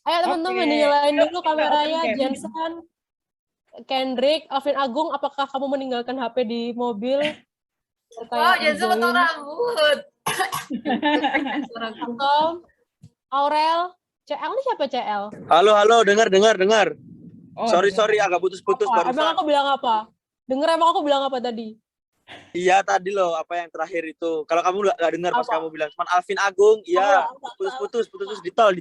Ayo teman-teman, Oke. dinyalain Yuk, dulu kita kameranya. open cam. Jensen, Kendrick, Alvin Agung, apakah kamu meninggalkan HP di mobil? Wow, Kayak jangan potong join. rambut. Kak Tom, Aurel, CL ini siapa CL? Halo, dengar. Oh, Sorry, dengar. agak putus-putus Apa? Emang barusan. aku bilang apa? Emang aku bilang apa tadi? Iya tadi loh, apa yang terakhir itu. Kalau kamu nggak dengar pas Apa? kamu bilang, cuman Alvin Agung, iya, putus-putus di tol.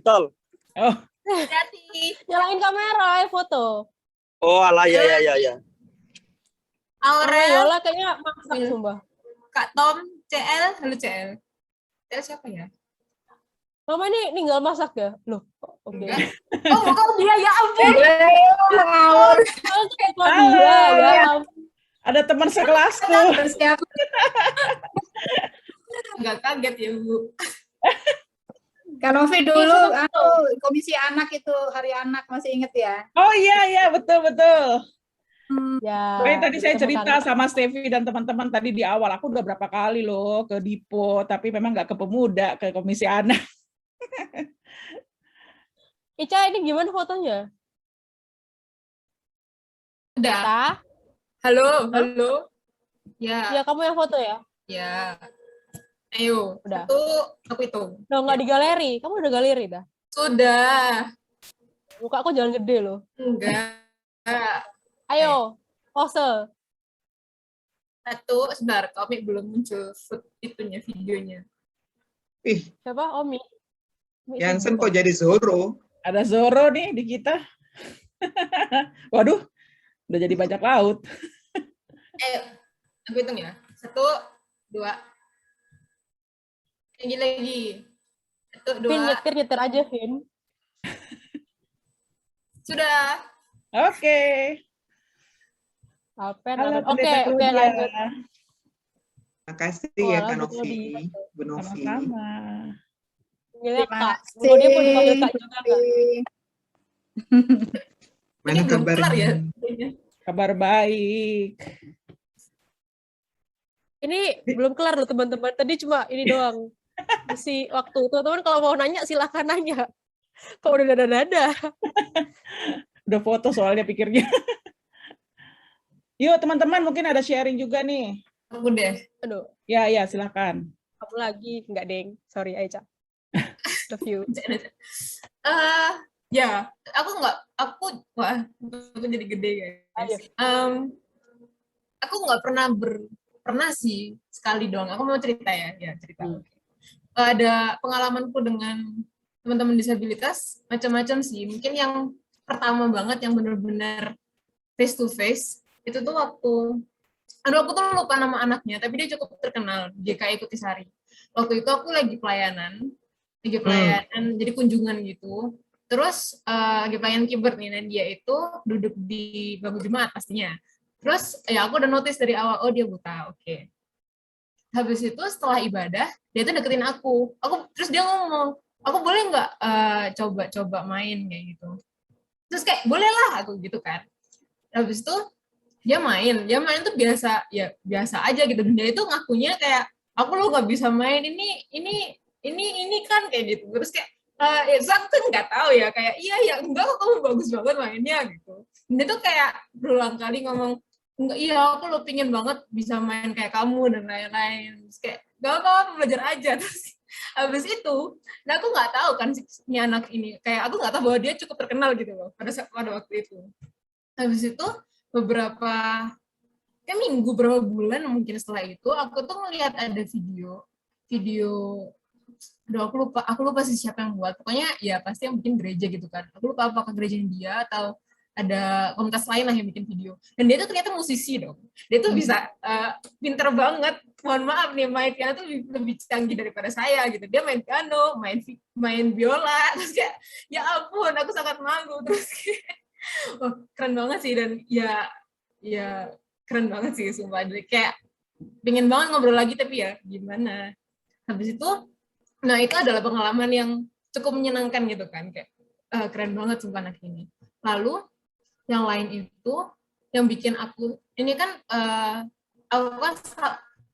Oh, Hati-hati. Nyalain kamera, foto. Oh alah, ya. Mama Aurel, Yola kayaknya masak, Iya. sumpah. Kak Tom, CL, halo CL. CL siapa ya? Mama ini ninggal masak ya? Loh, oke. Enggak. Oh, bukan dia, ya ampun. Oh, kayak kok dia, ya ampun. ada teman sekelasku. Siapa? Enggak kaget ya, Bu. Kak Novi dulu, komisi anak itu, hari anak, masih inget ya? Oh iya, betul. Ya, Kayak tadi saya ketemu cerita tangan. sama Stevi dan teman-teman tadi di awal, aku udah berapa kali loh ke Dipo, tapi memang nggak ke pemuda, ke komisi anak. Ica, ini gimana fotonya? Udah. Ta? Halo. Ya, Ya, kamu yang foto ya? ya. Ayo. Udah. Satu, aku hitung. Udah nggak di galeri. Kamu udah galeri dah. Sudah. Muka aku jangan gede loh. Enggak. Ayo, pose. Satu, sebentar, Komik belum muncul itunya, videonya. Ih, Siapa? Omi. Jansen kok jadi Zoro? Ada Zoro nih di kita. Waduh, udah jadi bajak laut. Ayo, aku hitung ya. Satu, dua. Lagi. Satu, Vin, dua. nyetir aja, Vin. Sudah. Oke. Alpen. Halo, Oke, Pendeta Claudia. lanjut. Makasih Oh, ya alah, Kak betul Novi, di- Bu Novi. Sama-sama. Gila, Terima Kak. kasih. Mau dia mau dipanggil Kak juga nggak? Mana Ini belum kelar ya? kabarnya? Kabar baik. Ini belum kelar loh, teman-teman. Tadi cuma ini doang. Isi waktu. Teman-teman kalau mau nanya, silakan nanya. Kok udah dada-dada? Udah foto soalnya pikirnya. Yuk teman-teman, mungkin ada sharing juga nih. Aku deh. Aduh, Ya, silakan. kamu lagi. Enggak, Deng. Sorry, Aicha. Love you. Ya, aku jadi gede Ayo. guys. Aku nggak pernah sih, sekali doang. Aku mau cerita ya cerita. Ada pengalamanku dengan teman-teman disabilitas macam-macam sih. Mungkin yang pertama banget yang benar-benar face to face itu tuh waktu, aku tuh lupa nama anaknya, tapi dia cukup terkenal, JKI Kutisari. Waktu itu aku lagi pelayanan, jadi kunjungan gitu. Terus lagi pelayanan keyboard nih, dan dia itu duduk di bangku jemaat pastinya. Terus ya aku udah notice dari awal, oh dia buta, oke. Habis itu setelah ibadah, dia tuh deketin aku. Terus dia ngomong, aku boleh nggak coba main kayak gitu. Terus kayak boleh lah aku gitu kan. Habis itu dia main tuh biasa aja gitu. Dan dia itu ngakunya kayak aku lo nggak bisa main ini kan kayak gitu. Terus kayak aku kan nggak tahu ya, kayak iya enggak kok, kamu bagus banget mainnya gitu. Dan dia tuh kayak berulang kali ngomong, enggak, iya aku lo pingin banget bisa main kayak kamu dan lain-lain. Terus kayak gak apa-apa, belajar aja. Terus habis itu, nah aku nggak tahu kan si anak ini, kayak aku nggak tahu bahwa dia cukup terkenal gitu loh pada waktu itu. Habis itu beberapa berapa bulan mungkin setelah itu, aku tuh ngelihat ada video aduh aku lupa sih siapa yang buat, pokoknya ya pasti yang bikin gereja gitu kan. Aku lupa apakah gerejanya dia atau ada komunitas lain lah yang bikin video. Dan dia tuh ternyata musisi dong. Dia tuh bisa pinter banget. Mohon maaf nih, main piano tuh lebih canggih daripada saya gitu. Dia main piano, main biola. Terus kayak, ya ampun, aku sangat malu. Terus kayak, keren banget sih. Dan ya ya keren banget sih sumpah. Jadi kayak pengen banget ngobrol lagi tapi ya gimana. Habis itu, nah itu adalah pengalaman yang cukup menyenangkan gitu kan, kayak keren banget sumpah anak ini. Lalu yang lain itu yang bikin aku ini kan aku kan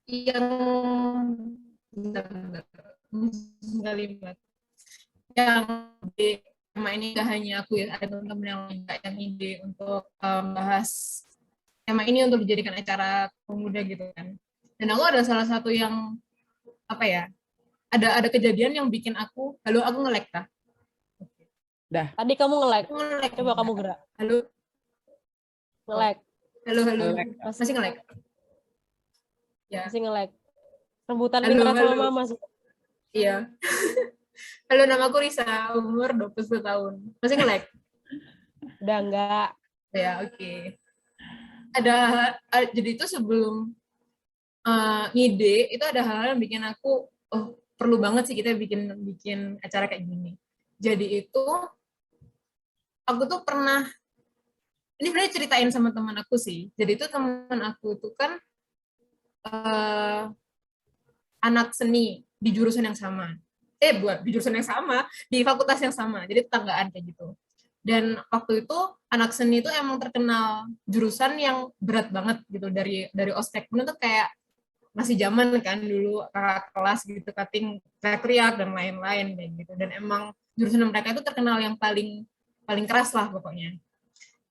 yang kalimat yang di tema ini gak hanya aku ya, ada teman-teman yang lain yang ide untuk bahas tema ini untuk dijadikan acara pemuda gitu kan. Dan aku ada salah satu yang apa ya, ada kejadian yang bikin aku nge-lag kah? Tadi kamu nge-lag. Nge-lag. Coba kamu gerak. Halo. Nge-lag. Halo. Nge-lag. Masih nge-lag? Ya. Masih nge-lag. Rebutan Halo, mitra sama halo. mama sih. Iya. Halo, nama aku Risa, umur 21 tahun. Masih nge-lag? Udah enggak. Ya, oke. Jadi itu sebelum ngide, itu ada hal-hal yang bikin aku, oh perlu banget sih kita bikin acara kayak gini. Jadi itu, aku tuh pernah, ini sebenarnya ceritain sama teman aku sih. Jadi itu teman aku tuh kan anak seni di jurusan yang sama. Buat di jurusan yang sama, di fakultas yang sama. Jadi tetanggaan kayak gitu. Dan waktu itu anak seni itu emang terkenal jurusan yang berat banget gitu dari ospek. Itu kayak masih zaman kan dulu kakak kelas gitu, cutting teriak dan lain-lain kayak gitu. Dan emang jurusan mereka itu terkenal yang paling keras lah pokoknya.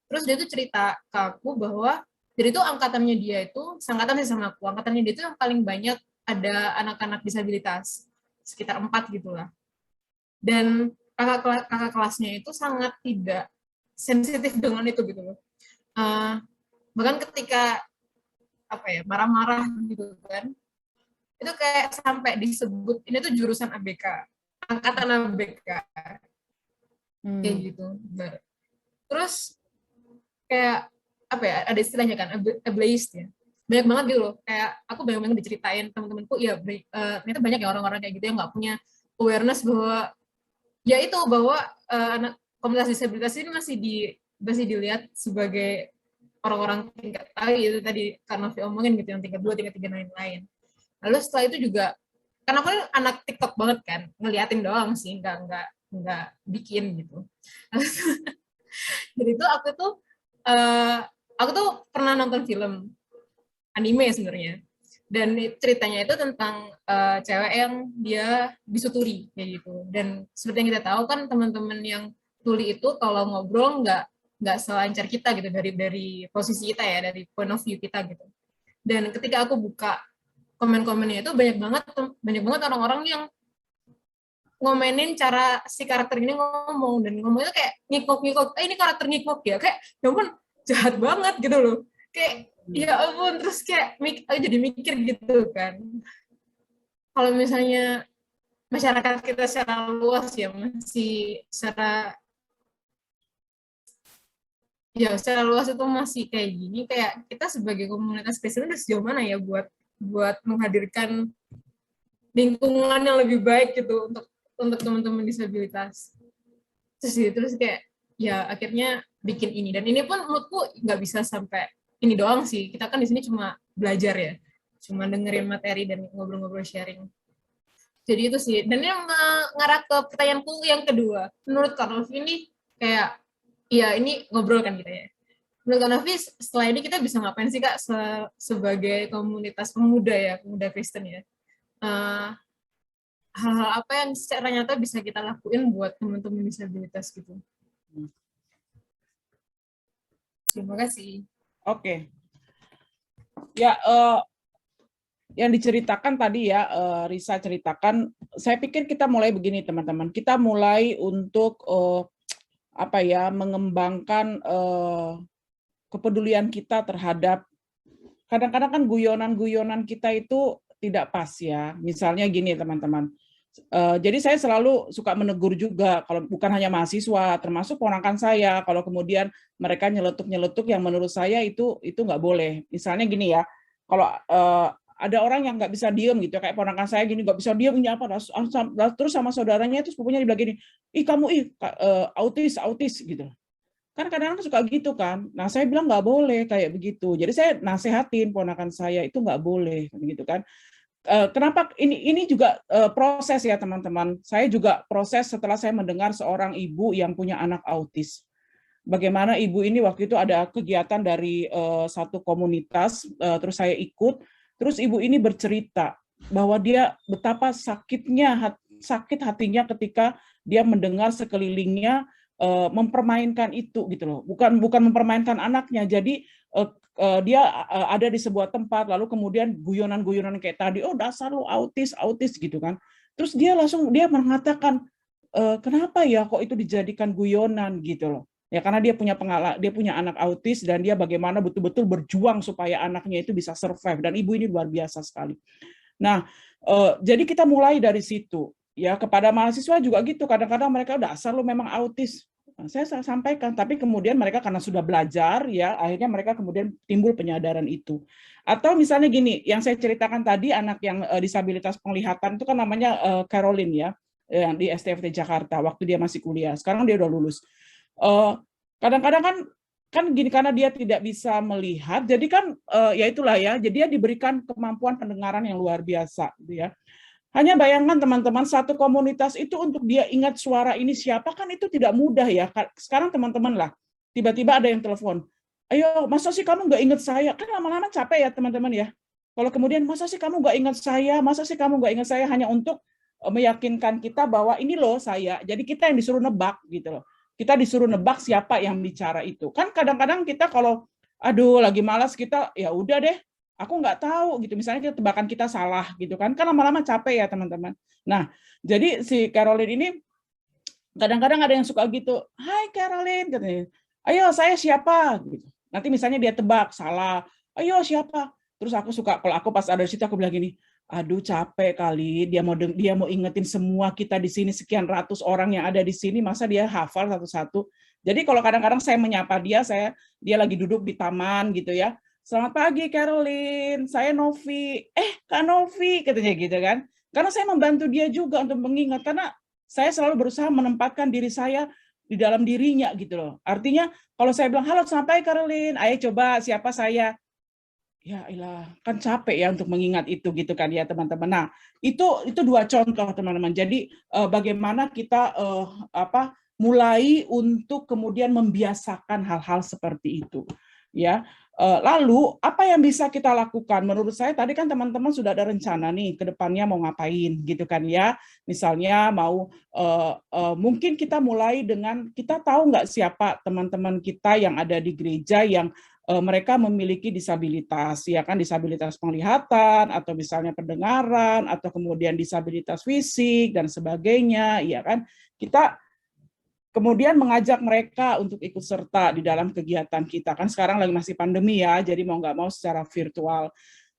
Terus dia tuh cerita ke aku bahwa jadi itu angkatannya dia itu seangkatan sih sama aku. Angkatannya dia itu yang paling banyak ada anak-anak disabilitas, sekitar 4 gitulah. Dan kakak kelasnya itu sangat tidak sensitif dengan itu gitu loh. Bahkan ketika marah-marah gitu kan, itu kayak sampai disebut ini tuh jurusan ABK, angkatan ABK kayak gitu. Terus kayak ada istilahnya kan, ableist ya, banyak banget gitu loh. Kayak aku banyak diceritain teman-temanku, ya ternyata banyak ya orang-orang kayak gitu yang nggak punya awareness bahwa ya itu bahwa anak komunitas disabilitas ini masih dilihat sebagai orang-orang tingkat itu tadi karena Novi omongin gitu, yang tingkat 2, tingkat 3 lain-lain. Lalu setelah itu juga karena aku anak TikTok banget kan, ngeliatin doang sih, nggak bikin gitu. Jadi itu aku tuh pernah nonton film anime sebenarnya, dan ceritanya itu tentang cewek yang dia bisu tuli kayak gitu. Dan seperti yang kita tahu kan, teman-teman yang tuli itu kalau ngobrol nggak selancar kita gitu, dari posisi kita ya, dari point of view kita gitu. Dan ketika aku buka komen-komennya itu banyak banget orang-orang yang ngomenin cara si karakter ini ngomong, dan ngomongnya kayak ngikok, ini karakter ngikok ya, kayak ya ampun jahat banget gitu loh, kayak ya ampun. Terus kayak jadi mikir gitu kan, kalau misalnya masyarakat kita secara luas ya masih secara luas itu masih kayak gini, kayak kita sebagai komunitas Kristen udah sejauh mana ya buat menghadirkan lingkungan yang lebih baik gitu untuk teman-teman disabilitas. Terus kayak ya akhirnya bikin ini, dan ini pun menurutku nggak bisa sampai ini doang sih. Kita kan di sini cuma belajar ya, cuma dengerin materi dan ngobrol-ngobrol sharing. Jadi itu sih. Dan ini ngarah ke pertanyaanku yang kedua. Menurut Kak Novi ini kayak, ya ini ngobrol kan kita ya. Menurut Kak Novi, setelah ini kita bisa ngapain sih Kak sebagai komunitas pemuda ya, pemuda Kristen ya? Hal-hal apa yang secara nyata bisa kita lakuin buat teman-teman disabilitas gitu? Terima kasih. Oke. Ya, yang diceritakan tadi ya, Risa ceritakan, saya pikir kita mulai begini teman-teman. Kita mulai untuk mengembangkan kepedulian kita terhadap, kadang-kadang kan guyonan-guyonan kita itu tidak pas ya. Misalnya gini teman-teman. Jadi saya selalu suka menegur juga, kalau bukan hanya mahasiswa, termasuk ponakan saya, kalau kemudian mereka nyeletuk-nyeletuk yang menurut saya itu nggak boleh. Misalnya gini ya, kalau ada orang yang nggak bisa diem gitu, kayak ponakan saya gini, nggak bisa diem, ini apa, terus sama saudaranya itu sepupunya dibilang gini, kamu autis gitu. Kan kadang-kadang suka gitu kan. Nah, saya bilang nggak boleh kayak begitu. Jadi saya nasehatin ponakan saya itu nggak boleh gitu kan. Kenapa ini juga proses ya teman-teman. Saya juga proses setelah saya mendengar seorang ibu yang punya anak autis. Bagaimana ibu ini waktu itu ada kegiatan dari satu komunitas, terus saya ikut, terus ibu ini bercerita bahwa dia betapa sakit hatinya ketika dia mendengar sekelilingnya mempermainkan itu gitu loh, bukan mempermainkan anaknya. Jadi dia ada di sebuah tempat, lalu kemudian guyonan kayak tadi, oh dasar lu autis gitu kan. Terus dia mengatakan, kenapa ya kok itu dijadikan guyonan gitu loh. Ya karena dia punya anak autis dan dia bagaimana betul-betul berjuang supaya anaknya itu bisa survive, dan ibu ini luar biasa sekali. Nah, jadi kita mulai dari situ. Ya, kepada mahasiswa juga gitu, kadang-kadang mereka udah asal lu memang autis. Nah, saya sampaikan, tapi kemudian mereka karena sudah belajar, ya akhirnya mereka kemudian timbul penyadaran itu. Atau misalnya gini, yang saya ceritakan tadi, anak yang disabilitas penglihatan itu kan namanya Caroline ya, yang di STFT Jakarta, waktu dia masih kuliah. Sekarang dia udah lulus. Kadang-kadang kan gini, karena dia tidak bisa melihat, jadi kan ya itulah ya, jadi dia diberikan kemampuan pendengaran yang luar biasa, gitu ya. Hanya bayangkan teman-teman, satu komunitas itu untuk dia ingat suara ini siapa, kan itu tidak mudah ya. Sekarang teman-teman lah, tiba-tiba ada yang telepon, ayo masa sih kamu nggak ingat saya, kan lama-lama capek ya teman-teman ya. Kalau kemudian masa sih kamu nggak ingat saya, hanya untuk meyakinkan kita bahwa ini loh saya, jadi kita yang disuruh nebak gitu loh. Kita disuruh nebak siapa yang bicara itu. Kan kadang-kadang kita kalau aduh lagi malas, kita ya udah deh, aku nggak tahu gitu, misalnya tebakan kita salah gitu kan lama-lama capek ya teman-teman. Nah, jadi si Caroline ini kadang-kadang ada yang suka gitu, hai Caroline, katanya, ayo saya siapa gitu. Nanti misalnya dia tebak salah, ayo siapa, terus aku suka, kalau aku pas ada di situ aku bilang gini, aduh capek kali, dia mau ingetin semua kita di sini, sekian ratus orang yang ada di sini, masa dia hafal satu-satu. Jadi kalau kadang-kadang saya menyapa dia dia lagi duduk di taman gitu ya, selamat pagi Caroline, saya Novi. Kak Novi, katanya gitu kan. Karena saya membantu dia juga untuk mengingat, karena saya selalu berusaha menempatkan diri saya di dalam dirinya gitu loh. Artinya kalau saya bilang, halo sampai Caroline, ayo coba siapa saya. Ya ilah, kan capek ya untuk mengingat itu gitu kan ya teman-teman. Nah, itu dua contoh teman-teman. Jadi bagaimana kita mulai untuk kemudian membiasakan hal-hal seperti itu. Ya. Lalu apa yang bisa kita lakukan? Menurut saya tadi kan teman-teman sudah ada rencana nih ke depannya mau ngapain gitu kan ya. Misalnya mau mungkin kita mulai dengan, kita tahu nggak siapa teman-teman kita yang ada di gereja yang mereka memiliki disabilitas, ya kan, disabilitas penglihatan atau misalnya pendengaran atau kemudian disabilitas fisik dan sebagainya, ya kan. Kita kemudian mengajak mereka untuk ikut serta di dalam kegiatan kita. Kan sekarang lagi masih pandemi ya, jadi mau nggak mau secara virtual.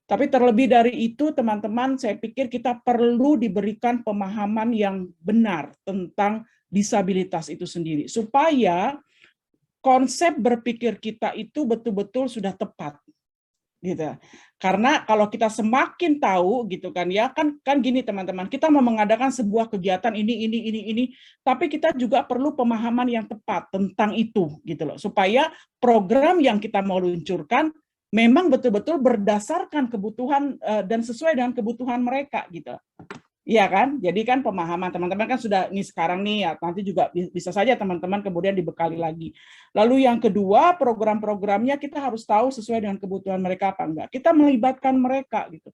Tapi terlebih dari itu, teman-teman, saya pikir kita perlu diberikan pemahaman yang benar tentang disabilitas itu sendiri, supaya konsep berpikir kita itu betul-betul sudah tepat. Gitu. Karena kalau kita semakin tahu gitu kan ya, kan gini teman-teman, kita mau mengadakan sebuah kegiatan ini, tapi kita juga perlu pemahaman yang tepat tentang itu gitu loh, supaya program yang kita mau luncurkan memang betul-betul berdasarkan kebutuhan dan sesuai dengan kebutuhan mereka gitu. Iya kan? Jadi kan pemahaman teman-teman kan sudah nih sekarang nih ya, nanti juga bisa saja teman-teman kemudian dibekali lagi. Lalu yang kedua, program-programnya kita harus tahu sesuai dengan kebutuhan mereka apa enggak. Kita melibatkan mereka gitu.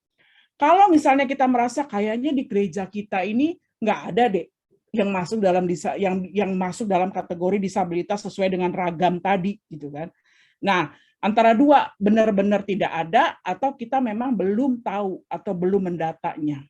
Kalau misalnya kita merasa kayaknya di gereja kita ini nggak ada deh yang masuk dalam kategori disabilitas sesuai dengan ragam tadi gitu kan. Nah, antara dua, benar-benar tidak ada atau kita memang belum tahu atau belum mendatanya.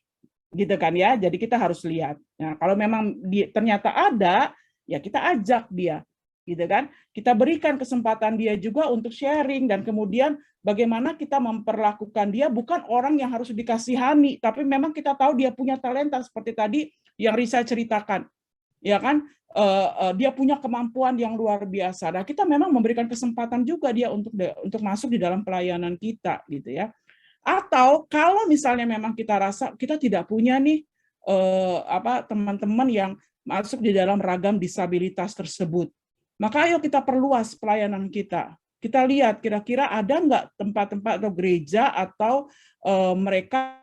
Gitu kan ya, jadi kita harus lihat. Nah, kalau memang ternyata ada, ya kita ajak dia, gitu kan. Kita berikan kesempatan dia juga untuk sharing, dan kemudian bagaimana kita memperlakukan dia bukan orang yang harus dikasihani, tapi memang kita tahu dia punya talenta seperti tadi yang Risa ceritakan, ya kan. Dia punya kemampuan yang luar biasa. Nah, kita memang memberikan kesempatan juga dia untuk masuk di dalam pelayanan kita, gitu ya. Atau kalau misalnya memang kita rasa kita tidak punya nih teman-teman yang masuk di dalam ragam disabilitas tersebut, Maka ayo kita perluas pelayanan kita. Kita lihat kira-kira ada nggak tempat-tempat atau gereja atau mereka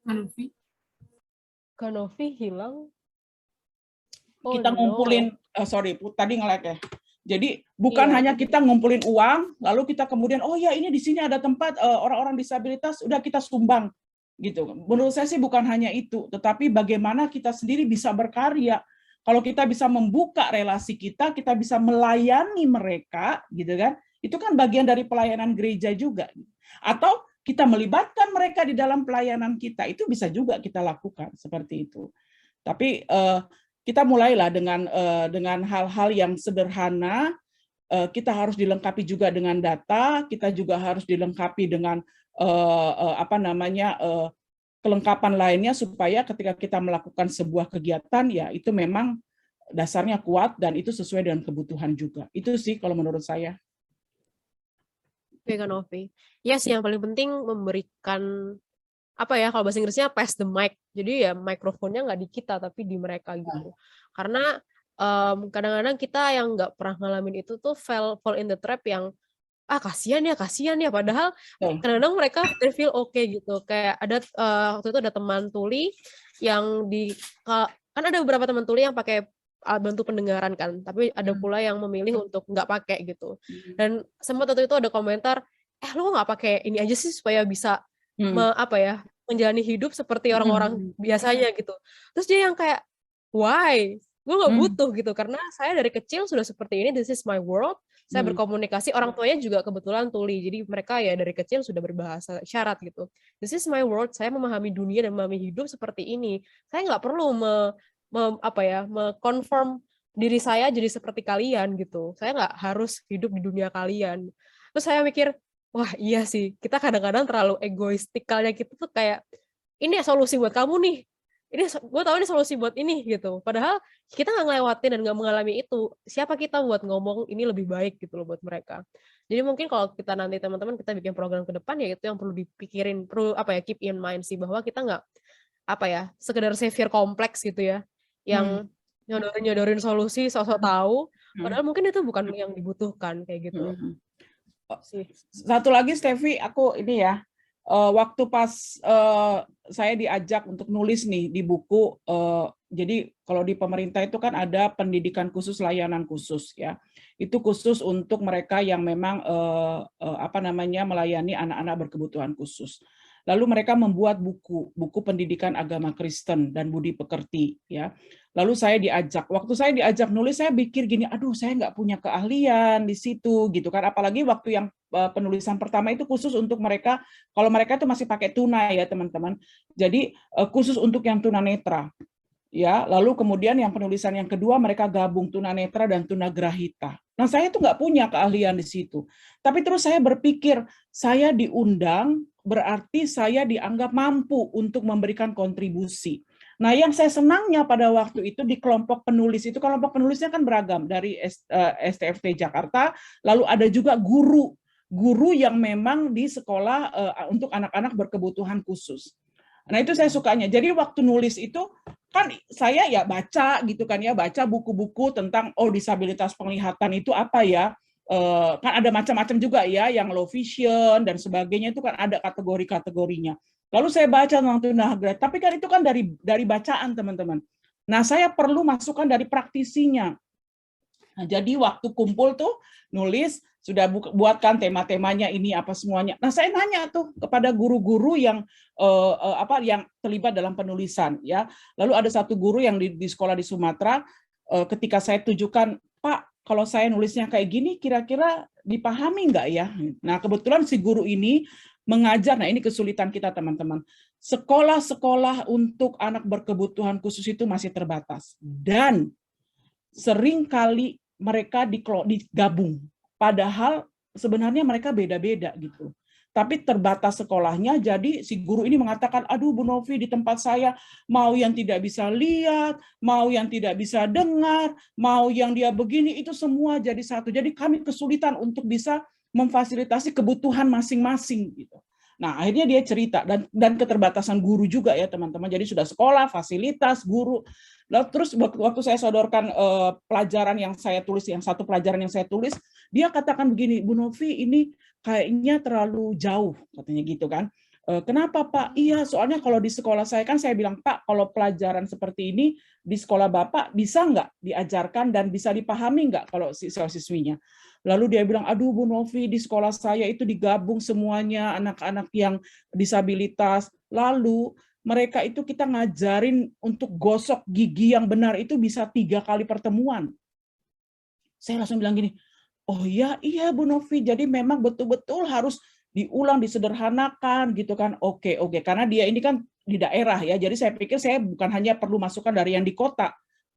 Hanovi. Kanovi hilang. Oh, kita no. ngumpulin, sorry, tadi nge-lag ya. Jadi bukan Iya. hanya kita ngumpulin uang, lalu kita kemudian, oh ya ini di sini ada tempat orang-orang disabilitas, udah kita sumbang. Gitu. Menurut saya sih bukan hanya itu, tetapi bagaimana kita sendiri bisa berkarya. Kalau kita bisa membuka relasi kita bisa melayani mereka, gitu kan? Itu kan bagian dari pelayanan gereja juga. Atau kita melibatkan mereka di dalam pelayanan kita, itu bisa juga kita lakukan seperti itu. Tapi kita mulailah dengan hal-hal yang sederhana. Kita harus dilengkapi juga dengan data, kita juga harus dilengkapi dengan kelengkapan lainnya supaya ketika kita melakukan sebuah kegiatan ya itu memang dasarnya kuat dan itu sesuai dengan kebutuhan juga. Itu sih kalau menurut saya. Oke, Kanovi. Ya sih, yang paling penting memberikan apa ya, kalau bahasa Inggrisnya pass the mic. Jadi ya mikrofonnya nggak di kita tapi di mereka gitu. Karena kadang-kadang kita yang nggak pernah ngalamin itu tuh fall in the trap yang kasihan ya, padahal kadang-kadang mereka feel okay gitu. Kayak ada waktu itu ada teman tuli yang kan ada beberapa teman tuli yang pakai alat bantu pendengaran kan, tapi ada pula yang memilih untuk nggak pakai gitu. Dan sempat waktu itu ada komentar, lo nggak pakai ini aja sih supaya bisa menjalani hidup seperti orang-orang biasanya gitu. Terus dia yang kayak, why? Gue nggak butuh gitu, karena saya dari kecil sudah seperti ini, this is my world. Saya berkomunikasi, orang tuanya juga kebetulan tuli, jadi mereka ya dari kecil sudah berbahasa isyarat gitu. This is my world, saya memahami dunia dan memahami hidup seperti ini. Saya nggak perlu me-confirm diri saya jadi seperti kalian gitu. Saya nggak harus hidup di dunia kalian. Terus saya mikir, wah iya sih, kita kadang-kadang terlalu egoistikalnya gitu tuh kayak, ini solusi buat kamu nih. Gue tahu ini solusi buat ini gitu. Padahal kita nggak ngelewatin dan nggak mengalami itu. Siapa kita buat ngomong ini lebih baik gitu loh buat mereka. Jadi mungkin kalau kita nanti teman-teman kita bikin program ke depan ya itu yang perlu dipikirin, perlu keep in mind sih, bahwa kita nggak sekedar savior kompleks gitu ya, yang nyodorin solusi sosok tahu. Padahal mungkin itu bukan yang dibutuhkan kayak gitu. Satu lagi Stevi, aku ini ya. Waktu pas saya diajak untuk nulis nih di buku, jadi kalau di pemerintah itu kan ada pendidikan khusus, layanan khusus ya, itu khusus untuk mereka yang memang melayani anak-anak berkebutuhan khusus. Lalu mereka membuat buku pendidikan agama Kristen dan budi pekerti ya. Lalu saya diajak, waktu saya diajak nulis saya pikir gini, aduh saya nggak punya keahlian di situ gitu kan, apalagi waktu yang penulisan pertama itu khusus untuk mereka, kalau mereka itu masih pakai tuna ya teman-teman, jadi khusus untuk yang tunanetra ya. Lalu kemudian yang penulisan yang kedua mereka gabung tunanetra dan tunagrahita. Nah saya itu nggak punya keahlian di situ, tapi terus saya berpikir saya diundang berarti saya dianggap mampu untuk memberikan kontribusi. Nah, yang saya senangnya pada waktu itu di kelompok penulis itu, kelompok penulisnya kan beragam dari STFT Jakarta, lalu ada juga guru yang memang di sekolah untuk anak-anak berkebutuhan khusus. Nah, itu saya sukanya. Jadi waktu nulis itu kan saya ya baca gitu kan ya, baca buku-buku tentang disabilitas penglihatan itu apa ya. Kan ada macam-macam juga ya, yang low vision dan sebagainya itu kan ada kategori-kategorinya. Lalu saya baca tentang tunagrahita, tapi kan itu kan dari bacaan teman-teman. Nah saya perlu masukkan dari praktisinya. Nah, jadi waktu kumpul tuh nulis sudah buatkan tema-temanya ini apa semuanya. Nah saya nanya tuh kepada guru-guru yang yang terlibat dalam penulisan ya. Lalu ada satu guru yang di sekolah di Sumatera, ketika saya tujukan, Pak, kalau saya nulisnya kayak gini, kira-kira dipahami nggak ya? Nah, kebetulan si guru ini mengajar, nah ini kesulitan kita teman-teman. Sekolah-sekolah untuk anak berkebutuhan khusus itu masih terbatas. Dan seringkali mereka digabung. Padahal sebenarnya mereka beda-beda gitu. Tapi terbatas sekolahnya, jadi si guru ini mengatakan, aduh Bu Novi di tempat saya mau yang tidak bisa lihat, mau yang tidak bisa dengar, mau yang dia begini, itu semua jadi satu. Jadi kami kesulitan untuk bisa memfasilitasi kebutuhan masing-masing gitu. Nah, akhirnya dia cerita dan keterbatasan guru juga ya teman-teman. Jadi sudah sekolah, fasilitas, guru. Lalu terus waktu saya sodorkan pelajaran yang saya tulis, yang satu pelajaran yang saya tulis, dia katakan begini, Bu Novi ini kayaknya terlalu jauh, katanya gitu kan. Kenapa Pak? Iya, soalnya kalau di sekolah saya kan saya bilang, Pak, kalau pelajaran seperti ini di sekolah Bapak bisa nggak diajarkan dan bisa dipahami nggak kalau siswa-siswinya? Lalu dia bilang, aduh Bu Novi, di sekolah saya itu digabung semuanya anak-anak yang disabilitas. Lalu mereka itu kita ngajarin untuk gosok gigi yang benar itu bisa 3 kali pertemuan. Saya langsung bilang gini, oh iya Bu Novi, jadi memang betul-betul harus diulang, disederhanakan gitu kan. Oke, karena dia ini kan di daerah ya, jadi saya pikir saya bukan hanya perlu masukan dari yang di kota.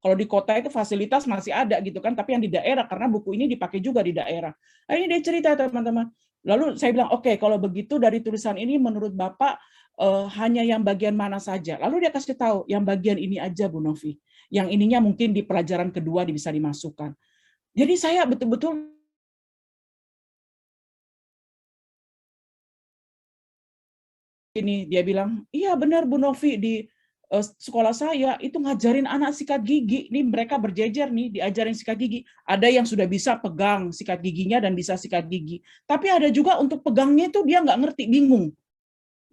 Kalau di kota itu fasilitas masih ada gitu kan, tapi yang di daerah karena buku ini dipakai juga di daerah. Nah, ini dia cerita teman-teman. Lalu saya bilang, oke, kalau begitu dari tulisan ini menurut Bapak hanya yang bagian mana saja. Lalu dia kasih tahu, yang bagian ini aja Bu Novi. Yang ininya mungkin di pelajaran kedua bisa dimasukkan. Jadi saya betul-betul ini dia bilang, iya benar Bu Novi, di sekolah saya itu ngajarin anak sikat gigi. Ini mereka berjejer nih, diajarin sikat gigi. Ada yang sudah bisa pegang sikat giginya dan bisa sikat gigi. Tapi ada juga untuk pegangnya itu dia nggak ngerti, bingung.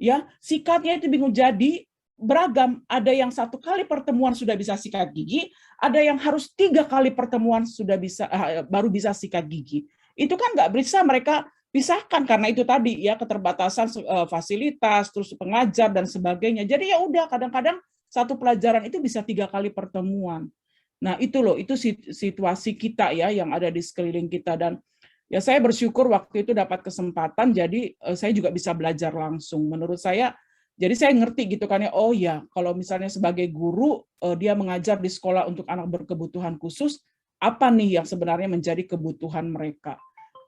Ya, sikatnya itu bingung. Jadi beragam. Ada yang 1 kali pertemuan sudah bisa sikat gigi, ada yang harus 3 kali pertemuan sudah bisa baru bisa sikat gigi. Itu kan nggak bisa mereka pisahkan karena itu tadi ya keterbatasan fasilitas, terus pengajar dan sebagainya. Jadi ya udah kadang-kadang satu pelajaran itu bisa 3 kali pertemuan. Nah itu loh, itu situasi kita ya yang ada di sekeliling kita dan ya saya bersyukur waktu itu dapat kesempatan jadi saya juga bisa belajar langsung. Menurut saya, jadi saya ngerti gitu kan ya, oh ya kalau misalnya sebagai guru dia mengajar di sekolah untuk anak berkebutuhan khusus, apa nih yang sebenarnya menjadi kebutuhan mereka.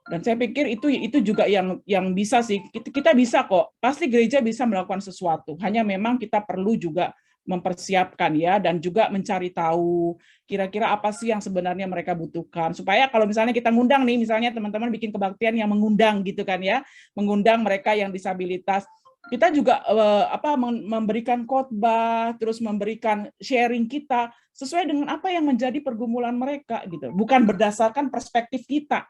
Dan saya pikir itu juga yang bisa sih, kita bisa kok, pasti gereja bisa melakukan sesuatu, hanya memang kita perlu juga mempersiapkan ya, dan juga mencari tahu kira-kira apa sih yang sebenarnya mereka butuhkan, supaya kalau misalnya kita ngundang nih, misalnya teman-teman bikin kebaktian yang mengundang gitu kan ya, mengundang mereka yang disabilitas, kita juga memberikan khotbah, terus memberikan sharing kita, sesuai dengan apa yang menjadi pergumulan mereka gitu, bukan berdasarkan perspektif kita,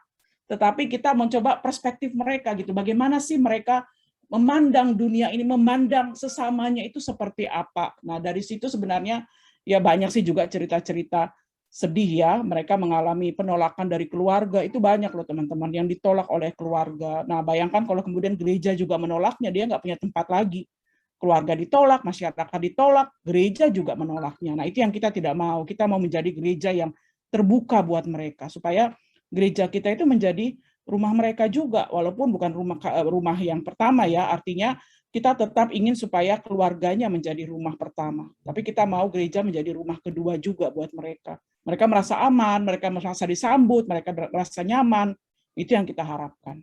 tetapi kita mencoba perspektif mereka gitu. Bagaimana sih mereka memandang dunia ini, memandang sesamanya itu seperti apa. Nah, dari situ sebenarnya ya banyak sih juga cerita-cerita sedih ya. Mereka mengalami penolakan dari keluarga, itu banyak loh teman-teman yang ditolak oleh keluarga. Nah, bayangkan kalau kemudian gereja juga menolaknya, dia nggak punya tempat lagi. Keluarga ditolak, masyarakat ditolak, gereja juga menolaknya. Nah, itu yang kita tidak mau. Kita mau menjadi gereja yang terbuka buat mereka, supaya gereja kita itu menjadi rumah mereka juga, walaupun bukan rumah yang pertama ya, artinya kita tetap ingin supaya keluarganya menjadi rumah pertama, tapi kita mau gereja menjadi rumah kedua juga buat mereka. Mereka merasa aman, mereka merasa disambut, mereka merasa nyaman, itu yang kita harapkan.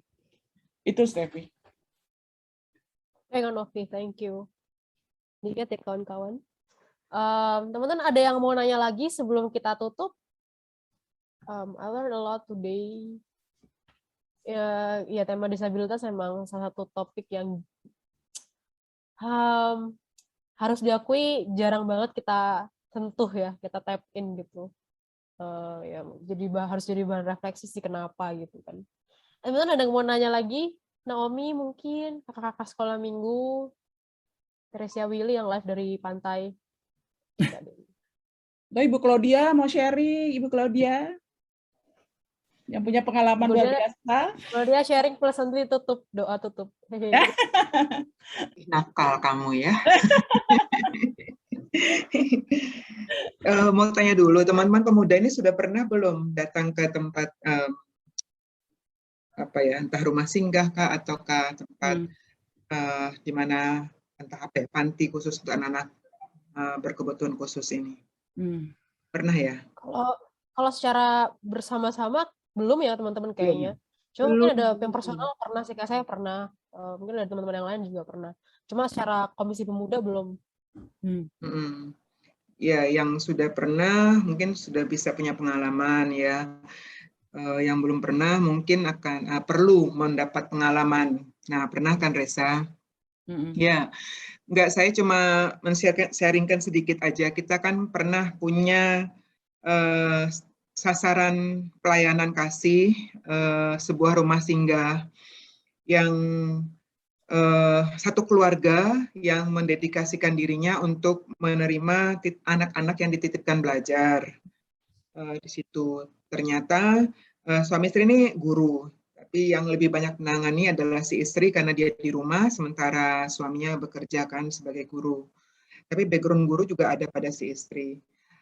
Itu Steffi. Novi, thank you. Lihat ya kawan-kawan. Teman-teman ada yang mau nanya lagi sebelum kita tutup? I learned a lot today. Ya tema disabilitas memang salah satu topik yang harus diakui jarang banget kita sentuh ya, kita tap in gitu. Ya jadi harus jadi bahan refleksi sih kenapa gitu kan. Teman-teman ada yang mau nanya lagi? Naomi mungkin, kakak-kakak sekolah minggu, Teresia Willy yang live dari pantai. Ibu Claudia mau sharing, Ibu Claudia yang punya pengalaman luar biasa. Kalau dia sharing plus nanti tutup, doa tutup. Nakal kamu ya. Mau tanya dulu, teman-teman pemuda ini sudah pernah belum datang ke tempat entah rumah singgah kah ataukah tempat di mana entah panti khusus untuk anak-anak berkebutuhan khusus ini? Pernah ya? Kalau secara bersama-sama belum ya teman-teman kayaknya. Cuma mungkin ada yang personal pernah sih, saya pernah. Mungkin ada teman-teman yang lain juga pernah. Cuma secara komisi pemuda belum. Ya, yang sudah pernah mungkin sudah bisa punya pengalaman ya. Yang belum pernah mungkin akan perlu mendapat pengalaman. Nah, pernah kan Reza? Ya, enggak, saya cuma men-sharingkan sedikit aja. Kita kan pernah punya sasaran pelayanan kasih, sebuah rumah singgah yang satu keluarga yang mendedikasikan dirinya untuk menerima anak-anak yang dititipkan belajar. Di situ ternyata suami istri ini guru, tapi yang lebih banyak menangani adalah si istri karena dia di rumah, sementara suaminya bekerja kan sebagai guru. Tapi background guru juga ada pada si istri.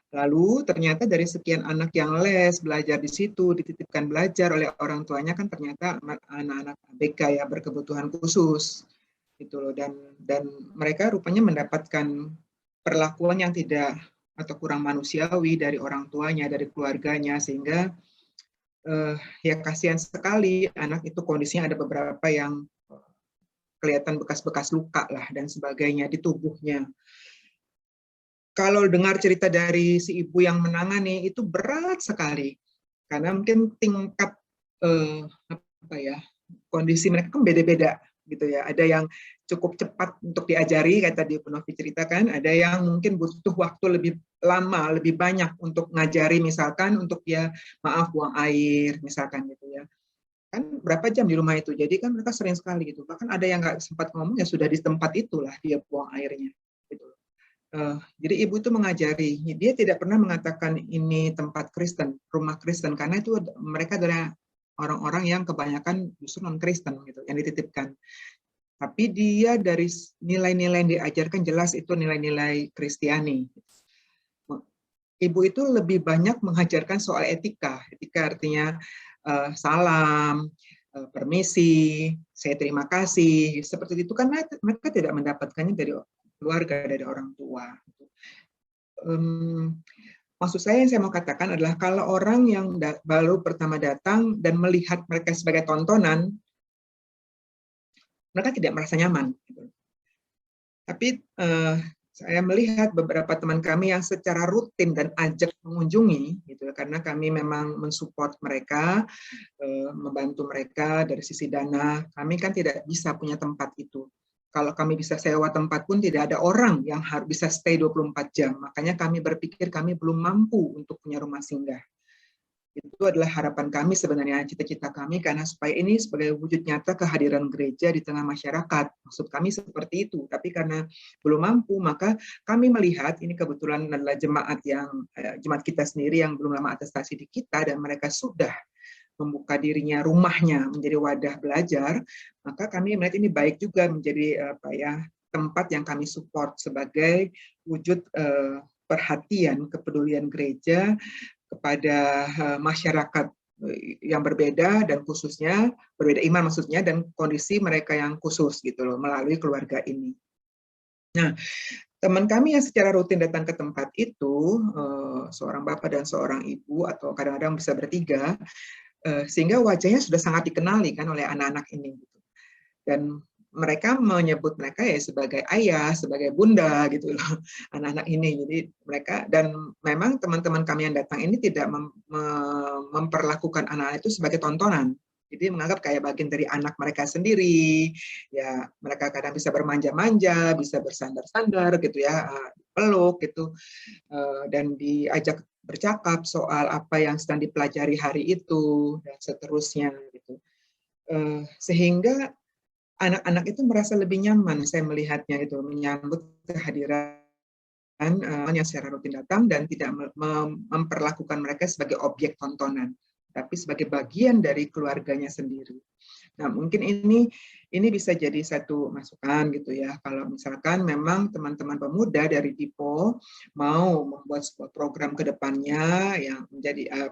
Lalu ternyata dari sekian anak yang les, belajar di situ, dititipkan belajar oleh orang tuanya, kan ternyata anak-anak ABK ya, berkebutuhan khusus. Gitu loh. Dan mereka rupanya mendapatkan perlakuan yang tidak atau kurang manusiawi dari orang tuanya, dari keluarganya, sehingga ya kasihan sekali anak itu kondisinya ada beberapa yang kelihatan bekas-bekas luka lah dan sebagainya di tubuhnya. Kalau dengar cerita dari si ibu yang menangani itu berat sekali karena mungkin tingkat kondisi mereka kan beda-beda gitu ya. Ada yang cukup cepat untuk diajari, kayak tadi Bu Novi ceritakan, ada yang mungkin butuh waktu lebih lama, lebih banyak untuk ngajari, misalkan untuk dia buang air misalkan gitu ya. Kan berapa jam di rumah itu, jadi kan mereka sering sekali gitu. Bahkan ada yang nggak sempat ngomong ya sudah di tempat itulah dia buang airnya gitu. Jadi ibu itu mengajari, dia tidak pernah mengatakan ini tempat Kristen, rumah Kristen, karena itu mereka adalah orang-orang yang kebanyakan justru non-Kristen gitu, yang dititipkan. Tapi dia dari nilai-nilai yang diajarkan jelas itu nilai-nilai Kristiani. Ibu itu lebih banyak mengajarkan soal etika. Etika artinya salam, permisi, saya terima kasih, seperti itu kan mereka tidak mendapatkannya dari keluarga, dari orang tua. Maksud saya yang saya mau katakan adalah kalau orang yang baru pertama datang dan melihat mereka sebagai tontonan, mereka tidak merasa nyaman. Tapi saya melihat beberapa teman kami yang secara rutin dan ajak mengunjungi, gitu, karena kami memang mensupport mereka, membantu mereka dari sisi dana. Kami kan tidak bisa punya tempat itu. Kalau kami bisa sewa tempat pun tidak ada orang yang harus bisa stay 24 jam. Makanya kami berpikir kami belum mampu untuk punya rumah singgah. Itu adalah harapan kami sebenarnya, cita-cita kami, karena supaya ini sebagai wujud nyata kehadiran gereja di tengah masyarakat. Maksud kami seperti itu, tapi karena belum mampu, maka kami melihat ini kebetulan adalah jemaat kita sendiri yang belum lama atestasi di kita, dan mereka sudah membuka dirinya, rumahnya menjadi wadah belajar, maka kami melihat ini baik juga menjadi tempat yang kami support sebagai wujud perhatian, kepedulian gereja kepada masyarakat yang berbeda, dan khususnya berbeda iman maksudnya, dan kondisi mereka yang khusus gitu loh, melalui keluarga ini. Nah, teman kami yang secara rutin datang ke tempat itu, seorang bapak dan seorang ibu, atau kadang-kadang bisa bertiga, sehingga wajahnya sudah sangat dikenali kan oleh anak-anak ini. Dan mereka menyebut mereka ya sebagai ayah, sebagai bunda gitu loh, anak-anak ini. Jadi mereka, dan memang teman-teman kami yang datang ini tidak memperlakukan anak-anak itu sebagai tontonan. Jadi menganggap kayak bagian dari anak mereka sendiri. Ya, mereka kadang bisa bermanja-manja, bisa bersandar-sandar gitu ya, peluk gitu, dan diajak bercakap soal apa yang sedang dipelajari hari itu dan seterusnya gitu. Sehingga anak-anak itu merasa lebih nyaman, saya melihatnya itu, menyambut kehadiran yang secara rutin datang dan tidak memperlakukan mereka sebagai objek tontonan, tapi sebagai bagian dari keluarganya sendiri. Nah, mungkin ini bisa jadi satu masukan gitu ya, kalau misalkan memang teman-teman pemuda dari Dipo mau membuat sebuah program ke depannya yang menjadi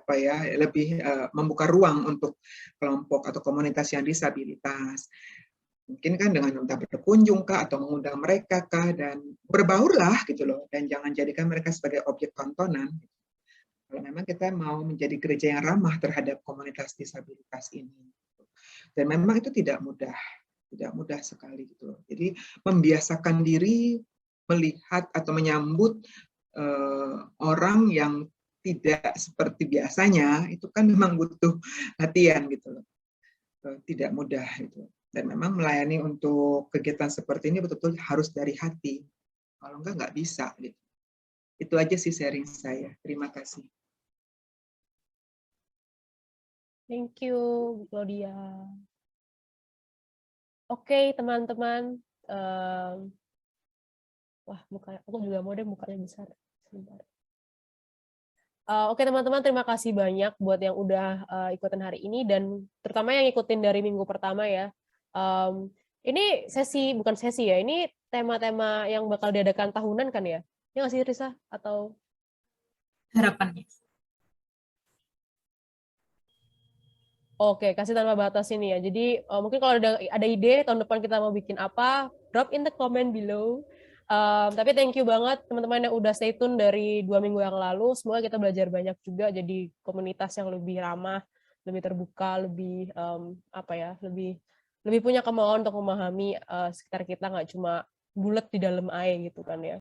lebih membuka ruang untuk kelompok atau komunitas yang disabilitas. Mungkin kan dengan entah berkunjung kah atau mengundang mereka kah, dan berbaurlah gitu loh, dan jangan jadikan mereka sebagai objek tontonan. Kalau memang kita mau menjadi gereja yang ramah terhadap komunitas disabilitas ini. Dan memang itu tidak mudah sekali gitu. Jadi membiasakan diri melihat atau menyambut orang yang tidak seperti biasanya, itu kan memang butuh latihan gitu loh. Tidak mudah gitu. Dan memang melayani untuk kegiatan seperti ini betul-betul harus dari hati. Kalau enggak, nggak bisa. Gitu. Itu aja sih sharing saya. Terima kasih. Thank you, Bu Claudia. Oke, teman-teman. Wah, mukanya, aku juga mau deh mukanya besar. Sebentar. Oke, teman-teman, terima kasih banyak buat yang udah ikutin hari ini, dan terutama yang ikutin dari minggu pertama ya. Ini bukan sesi ya, ini tema-tema yang bakal diadakan tahunan kan ya? Ya nggak sih, Risa? Atau Harapannya. Oke, kasih tanpa batas ini ya. Jadi mungkin kalau ada ide tahun depan kita mau bikin apa, drop in the comment below. Tapi thank you banget teman-teman yang udah stay tune dari 2 minggu yang lalu. Semoga kita belajar banyak juga, jadi komunitas yang lebih ramah, lebih terbuka, lebih lebih punya kemauan untuk memahami sekitar kita, nggak cuma bulat di dalam air gitu kan ya.